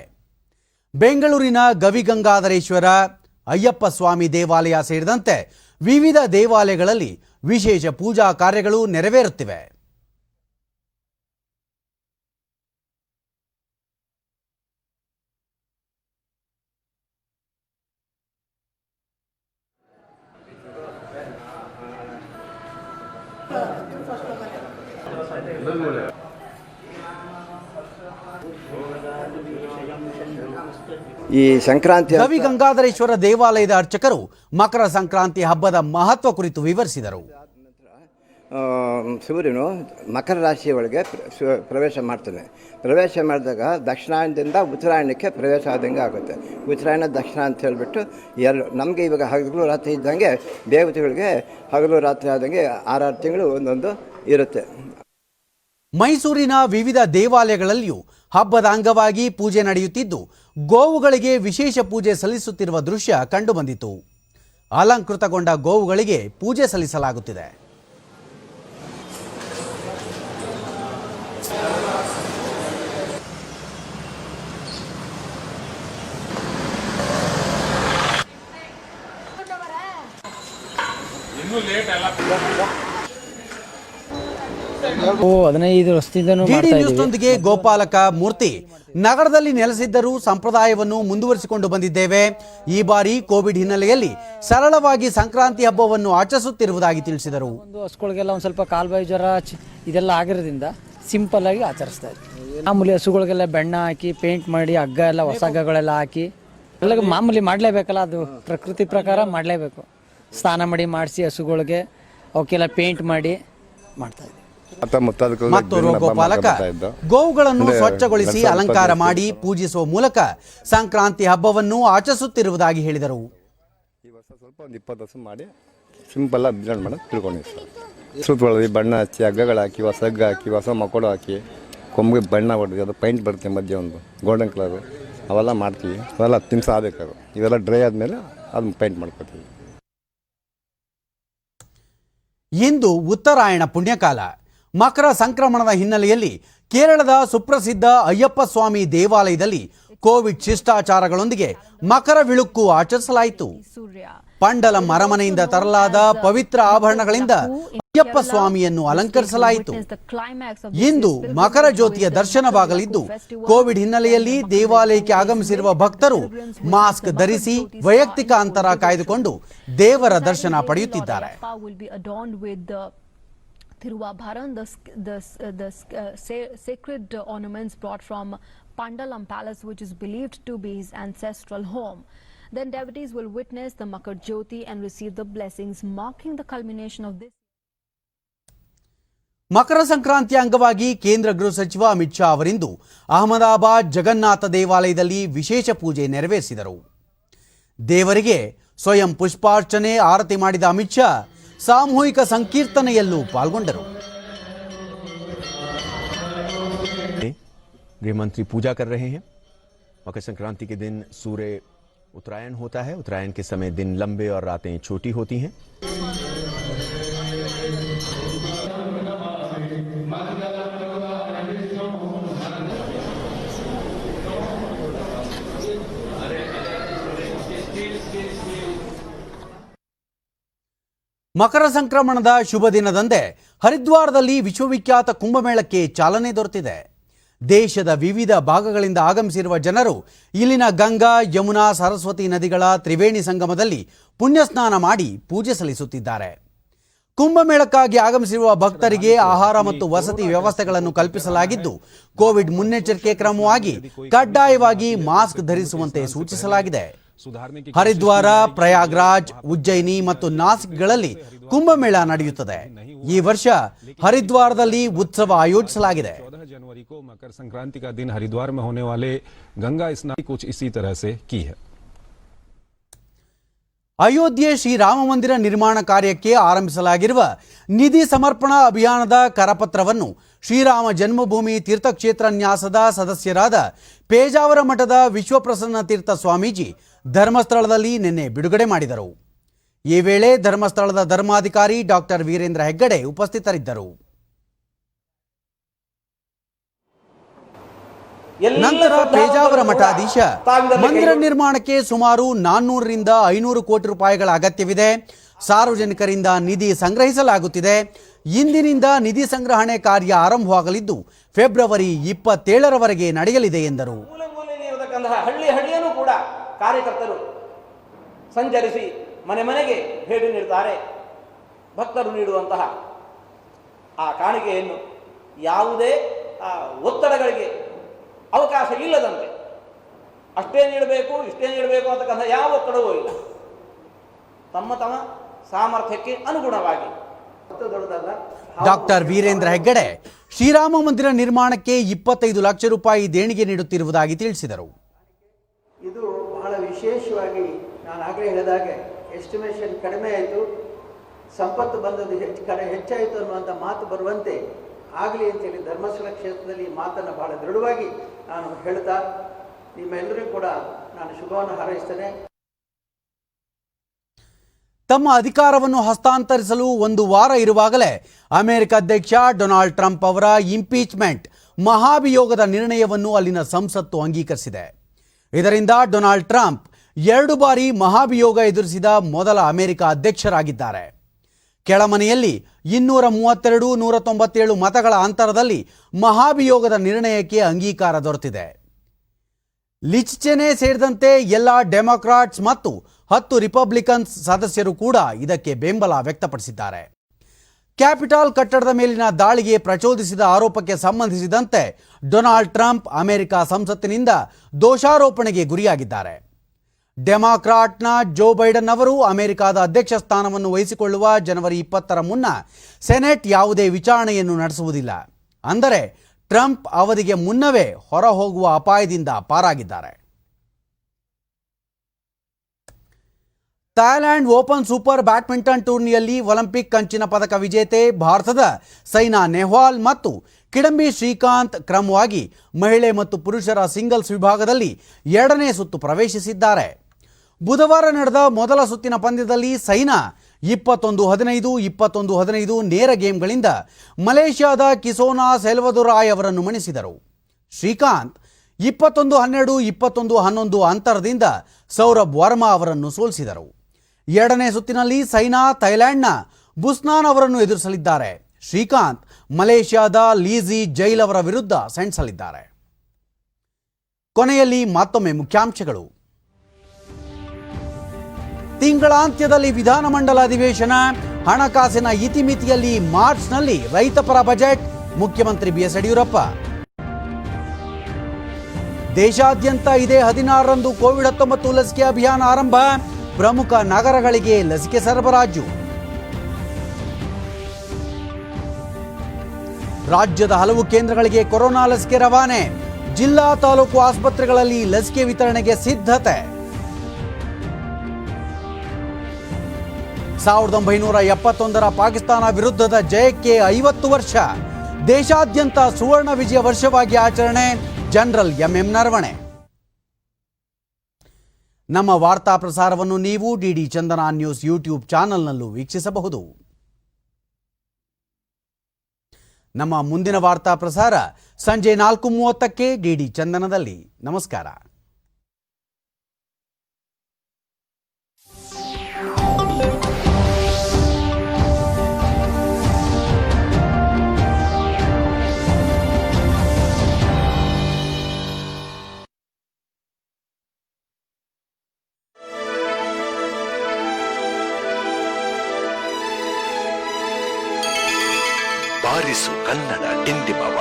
ಬೆಂಗಳೂರಿನ ಗವಿಗಂಗಾಧರೇಶ್ವರ, ಅಯ್ಯಪ್ಪ ಸ್ವಾಮಿ ದೇವಾಲಯ ಸೇರಿದಂತೆ ವಿವಿಧ ದೇವಾಲಯಗಳಲ್ಲಿ ವಿಶೇಷ ಪೂಜಾ ಕಾರ್ಯಗಳು ನೆರವೇರುತ್ತಿವೆ. ಈ ಸಂಕ್ರಾಂತಿ ಗವಿಗಂಗಾಧರೇಶ್ವರ ದೇವಾಲಯದ ಅರ್ಚಕರು ಮಕರ ಸಂಕ್ರಾಂತಿ ಹಬ್ಬದ ಮಹತ್ವ ಕುರಿತು ವಿವರಿಸಿದರು. ಸೂರ್ಯನು ಮಕರ ರಾಶಿಯ ಒಳಗೆ ಪ್ರವೇಶ ಮಾಡ್ತಾನೆ. ಪ್ರವೇಶ ಮಾಡಿದಾಗ ದಕ್ಷಿಣಾಯನದಿಂದ ಉತ್ತರಾಯಣಕ್ಕೆ ಪ್ರವೇಶ ಆದಂಗೆ ಆಗುತ್ತೆ. ಉತ್ತರಾಯಣ ದಕ್ಷಿಣ ಅಂತ ಹೇಳಿಬಿಟ್ಟು ನಮಗೆ ಇವಾಗ ಹಗಲು ರಾತ್ರಿ ಇದ್ದಂಗೆ ದೇವತೆಗಳಿಗೆ ಹಗಲು ರಾತ್ರಿ ಆದಂಗೆ 6 ತಿಂಗಳು ಒಂದೊಂದು ಇರುತ್ತೆ. ಮೈಸೂರಿನ ವಿವಿಧ ದೇವಾಲಯಗಳಲ್ಲಿಯೂ ಹಬ್ಬದ ಅಂಗವಾಗಿ ಪೂಜೆ ನಡೆಯುತ್ತಿದ್ದು, ಗೋವುಗಳಿಗೆ ವಿಶೇಷ ಪೂಜೆ ಸಲ್ಲಿಸುತ್ತಿರುವ ದೃಶ್ಯ ಕಂಡುಬಂದಿತು. ಅಲಂಕೃತಗೊಂಡ ಗೋವುಗಳಿಗೆ ಪೂಜೆ ಸಲ್ಲಿಸಲಾಗುತ್ತಿದೆ. ಡಿಡಿ ನ್ಯೂಸ್ನೊಂದಿಗೆ ಗೋಪಾಲಕ ಮೂರ್ತಿ. ನಗರದಲ್ಲಿ ನೆಲೆಸಿದ್ದರೂ ಸಂಪ್ರದಾಯವನ್ನು ಮುಂದುವರಿಸಿಕೊಂಡು ಬಂದಿದ್ದೇವೆ. ಈ ಬಾರಿ ಕೋವಿಡ್ ಹಿನ್ನೆಲೆಯಲ್ಲಿ ಸರಳವಾಗಿ ಸಂಕ್ರಾಂತಿ ಹಬ್ಬವನ್ನು ಆಚರಿಸುತ್ತಿರುವುದಾಗಿ ತಿಳಿಸಿದರು. ಹಸುಗಳಿಗೆಲ್ಲ ಒಂದು ಸ್ವಲ್ಪ ಕಾಲುಬಾಯಿ ಜ್ವರ ಇದೆಲ್ಲ ಆಗಿರೋದ್ರಿಂದ ಸಿಂಪಲ್ ಆಗಿ ಆಚರಿಸ್ತಾ ಇದ್ವಿ. ಮಾಮೂಲಿ ಹಸುಗಳಿಗೆಲ್ಲ ಬೆಣ್ಣ ಹಾಕಿ ಪೇಂಟ್ ಮಾಡಿ ಹಗ್ಗ ಎಲ್ಲ ಹೊಸ ಹಗ್ಗಗಳೆಲ್ಲ ಹಾಕಿ ಎಲ್ಲ ಮಾಮೂಲಿ ಮಾಡಲೇಬೇಕಲ್ಲ, ಅದು ಪ್ರಕೃತಿ ಪ್ರಕಾರ ಮಾಡಲೇಬೇಕು. ಸ್ನಾನ ಮಾಡಿಸಿ ಹಸುಗಳಿಗೆ ಅವಕ್ಕೆಲ್ಲ ಪೇಂಟ್ ಮಾಡಿ ಮಾಡ್ತಾ ಇದ್ವಿ. ಮತ್ತೋರ್ವ ಗೋಪಾಲಕ ಗೋವುಗಳನ್ನು ಸ್ವಚ್ಛಗೊಳಿಸಿ ಅಲಂಕಾರ ಮಾಡಿ ಪೂಜಿಸುವ ಮೂಲಕ ಸಂಕ್ರಾಂತಿ ಹಬ್ಬವನ್ನು ಆಚರಿಸುತ್ತಿರುವುದಾಗಿ ಹೇಳಿದರು. ಈ ವರ್ಷ ಸ್ವಲ್ಪ ಒಂದು 20 ಹಸು ಮಾಡಿ ಸಿಂಪಲ್ ಆಗಿ ಮಾಡೋದು ತಿಳ್ಕೊಂಡಿವಿ ಸರ್. ಸುತ್ತೊಳಗೆ ಬಣ್ಣ ಹಚ್ಚಿ ಹಗ್ಗಗಳು ಹಾಕಿ ಹೊಸ ಹಗ್ಗ ಹಾಕಿ ಹೊಸ ಮಕ್ಕಳು ಹಾಕಿ ಕೊಂಬಿಗೆ ಬಣ್ಣ ಹೊಡೆದು ಅದು ಪೈಂಟ್ ಬರುತ್ತೆ ಮಧ್ಯೆ ಒಂದು ಗೋಲ್ಡನ್ ಕಲರು, ಅವೆಲ್ಲ ಮಾಡ್ತೀವಿ. ಅವೆಲ್ಲ 10 ನಿಮಿಷ ಆಗಬೇಕು. ಇವೆಲ್ಲ ಡ್ರೈ ಆದಮೇಲೆ ಅದನ್ನ ಪೈಂಟ್ ಮಾಡ್ಕೊತೀವಿ. ಇಂದು ಉತ್ತರಾಯಣ ಪುಣ್ಯಕಾಲ. ಮಕರ ಸಂಕ್ರಮಣದ ಹಿನ್ನೆಲೆಯಲ್ಲಿ ಕೇರಳದ ಸುಪ್ರಸಿದ್ಧ ಅಯ್ಯಪ್ಪ ಸ್ವಾಮಿ ದೇವಾಲಯದಲ್ಲಿ ಕೋವಿಡ್ ಶಿಷ್ಟಾಚಾರಗಳೊಂದಿಗೆ ಮಕರ ವಿಳುಕ್ಕು ಆಚರಿಸಲಾಯಿತು. ಪಂಡಲಂ ಅರಮನೆಯಿಂದ ತರಲಾದ ಪವಿತ್ರ ಆಭರಣಗಳಿಂದ ಅಯ್ಯಪ್ಪ ಸ್ವಾಮಿಯನ್ನು ಅಲಂಕರಿಸಲಾಯಿತು. ಇಂದು ಮಕರ ಜ್ಯೋತಿಯ ದರ್ಶನವಾಗಲಿದ್ದು, ಕೋವಿಡ್ ಹಿನ್ನೆಲೆಯಲ್ಲಿ ದೇವಾಲಯಕ್ಕೆ ಆಗಮಿಸಿರುವ ಭಕ್ತರು ಮಾಸ್ಕ್ ಧರಿಸಿ ವೈಯಕ್ತಿಕ ಅಂತರ ಕಾಯ್ದುಕೊಂಡು ದೇವರ ದರ್ಶನ ಪಡೆಯುತ್ತಿದ್ದಾರೆ. Thiruvabharan, the sacred ornaments brought from Pandalam Palace, which is believed to be his ancestral home. Then devotees will witness the Makar Jyoti and receive the blessings, marking the culmination of this. ಮಕರ ಸಂಕ್ರಾಂತಿಯ ಅಂಗವಾಗಿ ಕೇಂದ್ರ ಗೃಹ ಸಚಿವ ಅಮಿತ್ ಶಾ ಅವರಿಂದು ಅಹಮದಾಬಾದ್ ಜಗನ್ನಾಥ ದೇವಾಲಯದಲ್ಲಿ ವಿಶೇಷ ಪೂಜೆ ನೆರವೇರಿಸಿದರು. ದೇವರಿಗೆ ಸ್ವಯಂ ಪುಷ್ಪಾರ್ಚನೆ ಆರತಿ ಮಾಡಿದ ಅಮಿತ್ ಶಾ ಸಾಮೂಹಿಕ ಸಂಕೀರ್ತನೆಯಲ್ಲೂ ಪಾಲ್ಗೊಂಡರು. गृह मंत्री पूजा कर रहे हैं. मकर संक्रांति के दिन सूर्य उत्तरायण होता है. उत्तरायण के समय दिन लंबे और रातें छोटी होती हैं. ಮಕರ ಸಂಕ್ರಮಣದ ಶುಭ ದಿನದಂದೇ ಹರಿದ್ವಾರದಲ್ಲಿ ವಿಶ್ವವಿಖ್ಯಾತ ಕುಂಭಮೇಳಕ್ಕೆ ಚಾಲನೆ ದೊರೆತಿದೆ. ದೇಶದ ವಿವಿಧ ಭಾಗಗಳಿಂದ ಆಗಮಿಸಿರುವ ಜನರು ಇಲ್ಲಿನ ಗಂಗಾ, ಯಮುನಾ, ಸರಸ್ವತಿ ನದಿಗಳ ತ್ರಿವೇಣಿ ಸಂಗಮದಲ್ಲಿ ಪುಣ್ಯಸ್ನಾನ ಮಾಡಿ ಪೂಜೆ ಸಲ್ಲಿಸುತ್ತಿದ್ದಾರೆ. ಕುಂಭಮೇಳಕ್ಕಾಗಿ ಆಗಮಿಸಿರುವ ಭಕ್ತರಿಗೆ ಆಹಾರ ಮತ್ತು ವಸತಿ ವ್ಯವಸ್ಥೆಗಳನ್ನು ಕಲ್ಪಿಸಲಾಗಿದ್ದು, ಕೋವಿಡ್ ಮುನ್ನೆಚ್ಚರಿಕೆ ಕ್ರಮವಾಗಿ ಕಡ್ಡಾಯವಾಗಿ ಮಾಸ್ಕ್ ಧರಿಸುವಂತೆ ಸೂಚಿಸಲಾಗಿದೆ. ಹರಿದ್ವಾರ, ಪ್ರಯಾಗ್ರಾಜ್, ಉಜ್ಜಯಿನಿ ಮತ್ತು ನಾಸಿಕ್ಗಳಲ್ಲಿ ಕುಂಭಮೇಳ ನಡೆಯುತ್ತದೆ. ಈ ವರ್ಷ ಹರಿದ್ವಾರದಲ್ಲಿ ಉತ್ಸವ ಆಯೋಜಿಸಲಾಗಿದೆ. 14 जनवरी को मकर संक्रांति का दिन हरिद्वार में होने वाले गंगा स्नान कुछ इसी तरह से की है. ಅಯೋಧ್ಯೆ ಶ್ರೀರಾಮ ಮಂದಿರ ನಿರ್ಮಾಣ ಕಾರ್ಯಕ್ಕೆ ಆರಂಭಿಸಲಾಗಿರುವ ನಿಧಿ ಸಮರ್ಪಣಾ ಅಭಿಯಾನದ ಕರಪತ್ರವನ್ನು ಶ್ರೀರಾಮ ಜನ್ಮಭೂಮಿ ತೀರ್ಥಕ್ಷೇತ್ರ ನ್ಯಾಸದ ಸದಸ್ಯರಾದ ಪೇಜಾವರ ಮಠದ ವಿಶ್ವಪ್ರಸನ್ನ ತೀರ್ಥ ಸ್ವಾಮೀಜಿ ಧರ್ಮಸ್ಥಳದಲ್ಲಿ ನಿನ್ನೆ ಬಿಡುಗಡೆ ಮಾಡಿದರು. ಈ ವೇಳೆ ಧರ್ಮಸ್ಥಳದ ಧರ್ಮಾಧಿಕಾರಿ ಡಾಕ್ಟರ್ ವೀರೇಂದ್ರ ಹೆಗ್ಗಡೆ ಉಪಸ್ಥಿತರಿದ್ದರು. ನಂತರ ಪೇಜಾವರ ಮಠಾಧೀಶ ಮಂದಿರ ನಿರ್ಮಾಣಕ್ಕೆ ಸುಮಾರು 400 ರಿಂದ 500 ಕೋಟಿ ರೂಪಾಯಿಗಳ ಅಗತ್ಯವಿದೆ. ಸಾರ್ವಜನಿಕರಿಂದ ನಿಧಿ ಸಂಗ್ರಹಿಸಲಾಗುತ್ತಿದೆ. ಇಂದಿನಿಂದ ನಿಧಿ ಸಂಗ್ರಹಣೆ ಕಾರ್ಯ ಆರಂಭವಾಗಲಿದ್ದು ಫೆಬ್ರವರಿ 27ರವರೆಗೆ ನಡೆಯಲಿದೆ ಎಂದರು. ಹಳ್ಳಿ ಹಳ್ಳಿಯನ್ನು ಕೂಡ ಕಾರ್ಯಕರ್ತರು ಸಂಚರಿಸಿ ಮನೆ ಮನೆಗೆ ಭೇಟಿ ನೀಡುತ್ತಾರೆ. ಭಕ್ತರು ನೀಡುವಂತಹ ಆ ಕಾಣಿಕೆಯನ್ನು ಯಾವುದೇ ಒತ್ತಡಗಳಿಗೆ ಅವಕಾಶ ಇಲ್ಲದಂತೆ ಅಷ್ಟೇ ನೀಡಬೇಕು, ಇಷ್ಟೇ ನೀಡಬೇಕು ಅಂತಕ್ಕಂಥ ಯಾವ ಒತ್ತಡವೂ ಇಲ್ಲ. ತಮ್ಮ ತಮ್ಮ ಸಾಮರ್ಥ್ಯಕ್ಕೆ ಅನುಗುಣವಾಗಿ. ಡಾಕ್ಟರ್ ವೀರೇಂದ್ರ ಹೆಗ್ಗಡೆ ಶ್ರೀರಾಮ ಮಂದಿರ ನಿರ್ಮಾಣಕ್ಕೆ 25 ಲಕ್ಷ ರೂಪಾಯಿ ದೇಣಿಗೆ ನೀಡುತ್ತಿರುವುದಾಗಿ ತಿಳಿಸಿದರು. ಇದು ಬಹಳ ವಿಶೇಷವಾಗಿ ನಾನು ಆಗಲೇ ಹೇಳಿದಾಗೆ ಎಸ್ಟಿಮೇಷನ್ ಕಡಿಮೆ ಆಯಿತು, ಸಂಪತ್ತು ಬಂದದ್ದು ಹೆಚ್ಚಾಯಿತು ಅನ್ನುವಂಥ ಮಾತು ಬರುವಂತೆ ಆಗಲಿ ಅಂತೇಳಿ ಧರ್ಮಸ್ಥಳ ಕ್ಷೇತ್ರದಲ್ಲಿ ಮಾತನ್ನು ಬಹಳ ದೃಢವಾಗಿ ನಾನು ಹೇಳ್ತಾ ನಿಮ್ಮೆಲ್ಲರಿಗೂ ಕೂಡ ನಾನು ಶುಭವನ್ನು ಹಾರೈಸ್ತೇನೆ. ತಮ್ಮ ಅಧಿಕಾರವನ್ನು ಹಸ್ತಾಂತರಿಸಲು 1 ವಾರ ಇರುವಾಗಲೇ ಅಮೆರಿಕ ಅಧ್ಯಕ್ಷ ಡೊನಾಲ್ಡ್ ಟ್ರಂಪ್ ಅವರ ಇಂಪೀಚ್ಮೆಂಟ್ ಮಹಾಭಿಯೋಗದ ನಿರ್ಣಯವನ್ನು ಅಲ್ಲಿನ ಸಂಸತ್ತು ಅಂಗೀಕರಿಸಿದೆ. ಇದರಿಂದ ಡೊನಾಲ್ಡ್ ಟ್ರಂಪ್ 2 ಬಾರಿ ಮಹಾಭಿಯೋಗ ಎದುರಿಸಿದ ಮೊದಲ ಅಮೆರಿಕ ಅಧ್ಯಕ್ಷರಾಗಿದ್ದಾರೆ. ಕೆಳಮನೆಯಲ್ಲಿ 232, 197 ಮತಗಳ ಅಂತರದಲ್ಲಿ ಮಹಾಭಿಯೋಗದ ನಿರ್ಣಯಕ್ಕೆ ಅಂಗೀಕಾರ ದೊರೆತಿದೆ. ಲಿಚ್ಚೆನೆ ಸೇರಿದಂತೆ ಎಲ್ಲ ಡೆಮಾಕ್ರಾಟ್ಸ್ ಮತ್ತು 10 ರಿಪಬ್ಲಿಕನ್ಸ್ ಸದಸ್ಯರು ಕೂಡ ಇದಕ್ಕೆ ಬೆಂಬಲ ವ್ಯಕ್ತಪಡಿಸಿದ್ದಾರೆ. ಕ್ಯಾಪಿಟಲ್ ಕಟ್ಟಡದ ಮೇಲಿನ ದಾಳಿಗೆ ಪ್ರಚೋದಿಸಿದ ಆರೋಪಕ್ಕೆ ಸಂಬಂಧಿಸಿದಂತೆ ಡೊನಾಲ್ಡ್ ಟ್ರಂಪ್ ಅಮೆರಿಕ ಸಂಸತ್ತಿನಿಂದ ದೋಷಾರೋಪಣೆಗೆ ಗುರಿಯಾಗಿದ್ದಾರೆ. ಡೆಮಾಕ್ರಾಟ್ನ ಜೋ ಬೈಡನ್ ಅವರು ಅಮೆರಿಕದ ಅಧ್ಯಕ್ಷ ಸ್ಥಾನವನ್ನು ವಹಿಸಿಕೊಳ್ಳುವ ಜನವರಿ 20ರ ಮುನ್ನ ಸೆನೆಟ್ ಯಾವುದೇ ವಿಚಾರಣೆಯನ್ನು ನಡೆಸುವುದಿಲ್ಲ. ಅಂದರೆ ಟ್ರಂಪ್ ಅವಧಿಗೆ ಮುನ್ನವೇ ಹೊರಹೋಗುವ ಅಪಾಯದಿಂದ ಪಾರಾಗಿದ್ದಾರೆ. ಥಾಯ್ಲೆಂಡ್ ಓಪನ್ ಸೂಪರ್ ಬ್ಯಾಡ್ಮಿಂಟನ್ ಟೂರ್ನಿಯಲ್ಲಿ ಒಲಿಂಪಿಕ್ ಕಂಚಿನ ಪದಕ ವಿಜೇತೆ ಭಾರತದ ಸೈನಾ ನೆಹ್ವಾಲ್ ಮತ್ತು ಕಿಡಂಬಿ ಶ್ರೀಕಾಂತ್ ಕ್ರಮವಾಗಿ ಮಹಿಳೆ ಮತ್ತು ಪುರುಷರ ಸಿಂಗಲ್ಸ್ ವಿಭಾಗದಲ್ಲಿ 2ನೇ ಸುತ್ತು ಪ್ರವೇಶಿಸಿದ್ದಾರೆ. ಬುಧವಾರ ನಡೆದ ಮೊದಲ ಸುತ್ತಿನ ಪಂದ್ಯದಲ್ಲಿ ಸೈನಾ 21-15, 21-15 ನೇರ ಗೇಮ್ಗಳಿಂದ ಮಲೇಷ್ಯಾದ ಕಿಸೋನಾ ಸೆಲ್ವದುರಾಯ್ ಅವರನ್ನು ಮಣಿಸಿದರು. ಶ್ರೀಕಾಂತ್ 21-12, 21-11 ಅಂತರದಿಂದ ಸೌರಭ್ ವರ್ಮಾ ಅವರನ್ನು ಸೋಲಿಸಿದರು. ಎರಡನೇ ಸುತ್ತಿನಲ್ಲಿ ಸೈನಾ ಥೈಲ್ಯಾಂಡ್ನ ಬುಸ್ನಾನ್ ಅವರನ್ನು ಎದುರಿಸಲಿದ್ದಾರೆ. ಶ್ರೀಕಾಂತ್ ಮಲೇಷ್ಯಾದ ಲೀಜಿ ಜೈಲ್ ಅವರ ವಿರುದ್ಧ ಸೆಣಸಲಿದ್ದಾರೆ. ಕೊನೆಯಲ್ಲಿ ಮತ್ತೊಮ್ಮೆ ಮುಖ್ಯಾಂಶಗಳು. ತಿಂಗಳಾಂತ್ಯದಲ್ಲಿ ವಿಧಾನಮಂಡಲ ಅಧಿವೇಶನ, ಹಣಕಾಸಿನ ಇತಿಮಿತಿಯಲ್ಲಿ ಮಾರ್ಚ್ನಲ್ಲಿ ರೈತಪರ ಬಜೆಟ್, ಮುಖ್ಯಮಂತ್ರಿ ಬಿಎಸ್ ಯಡಿಯೂರಪ್ಪ. ದೇಶಾದ್ಯಂತ ಇದೇ 16ರಂದು ಕೋವಿಡ್-19 ಲಸಿಕೆ ಅಭಿಯಾನ ಆರಂಭ, ಪ್ರಮುಖ ನಗರಗಳಿಗೆ ಲಸಿಕೆ ಸರಬರಾಜು. ರಾಜ್ಯದ ಹಲವು ಕೇಂದ್ರಗಳಿಗೆ ಕೊರೋನಾ ಲಸಿಕೆ ರವಾನೆ, ಜಿಲ್ಲಾ ತಾಲೂಕು ಆಸ್ಪತ್ರೆಗಳಲ್ಲಿ ಲಸಿಕೆ ವಿತರಣೆಗೆ ಸಿದ್ಧತೆ. 1971ರ ಪಾಕಿಸ್ತಾನ ವಿರುದ್ಧದ ಜಯಕ್ಕೆ 50 ವರ್ಷ, ದೇಶಾದ್ಯಂತ ಸುವರ್ಣ ವಿಜಯ ವರ್ಷವಾಗಿ ಆಚರಣೆ, ಜನರಲ್ ಎಂಎಂ ನರವಣೆ. ನಮ್ಮ ವಾರ್ತಾ ಪ್ರಸಾರವನ್ನು ನೀವು ಡಿಡಿ ಚಂದನ ನ್ಯೂಸ್ ಯೂಟ್ಯೂಬ್ ಚಾನೆಲ್ನಲ್ಲೂ ವೀಕ್ಷಿಸಬಹುದು. ನಮ್ಮ ಮುಂದಿನ ವಾರ್ತಾ ಪ್ರಸಾರ ಸಂಜೆ 4:30ಕ್ಕೆ ಡಿಡಿ ಚಂದನದಲ್ಲಿ. ನಮಸ್ಕಾರ. ಬಾರಿಸು ಕನ್ನಡ ಡಿಂಡಿಮವ.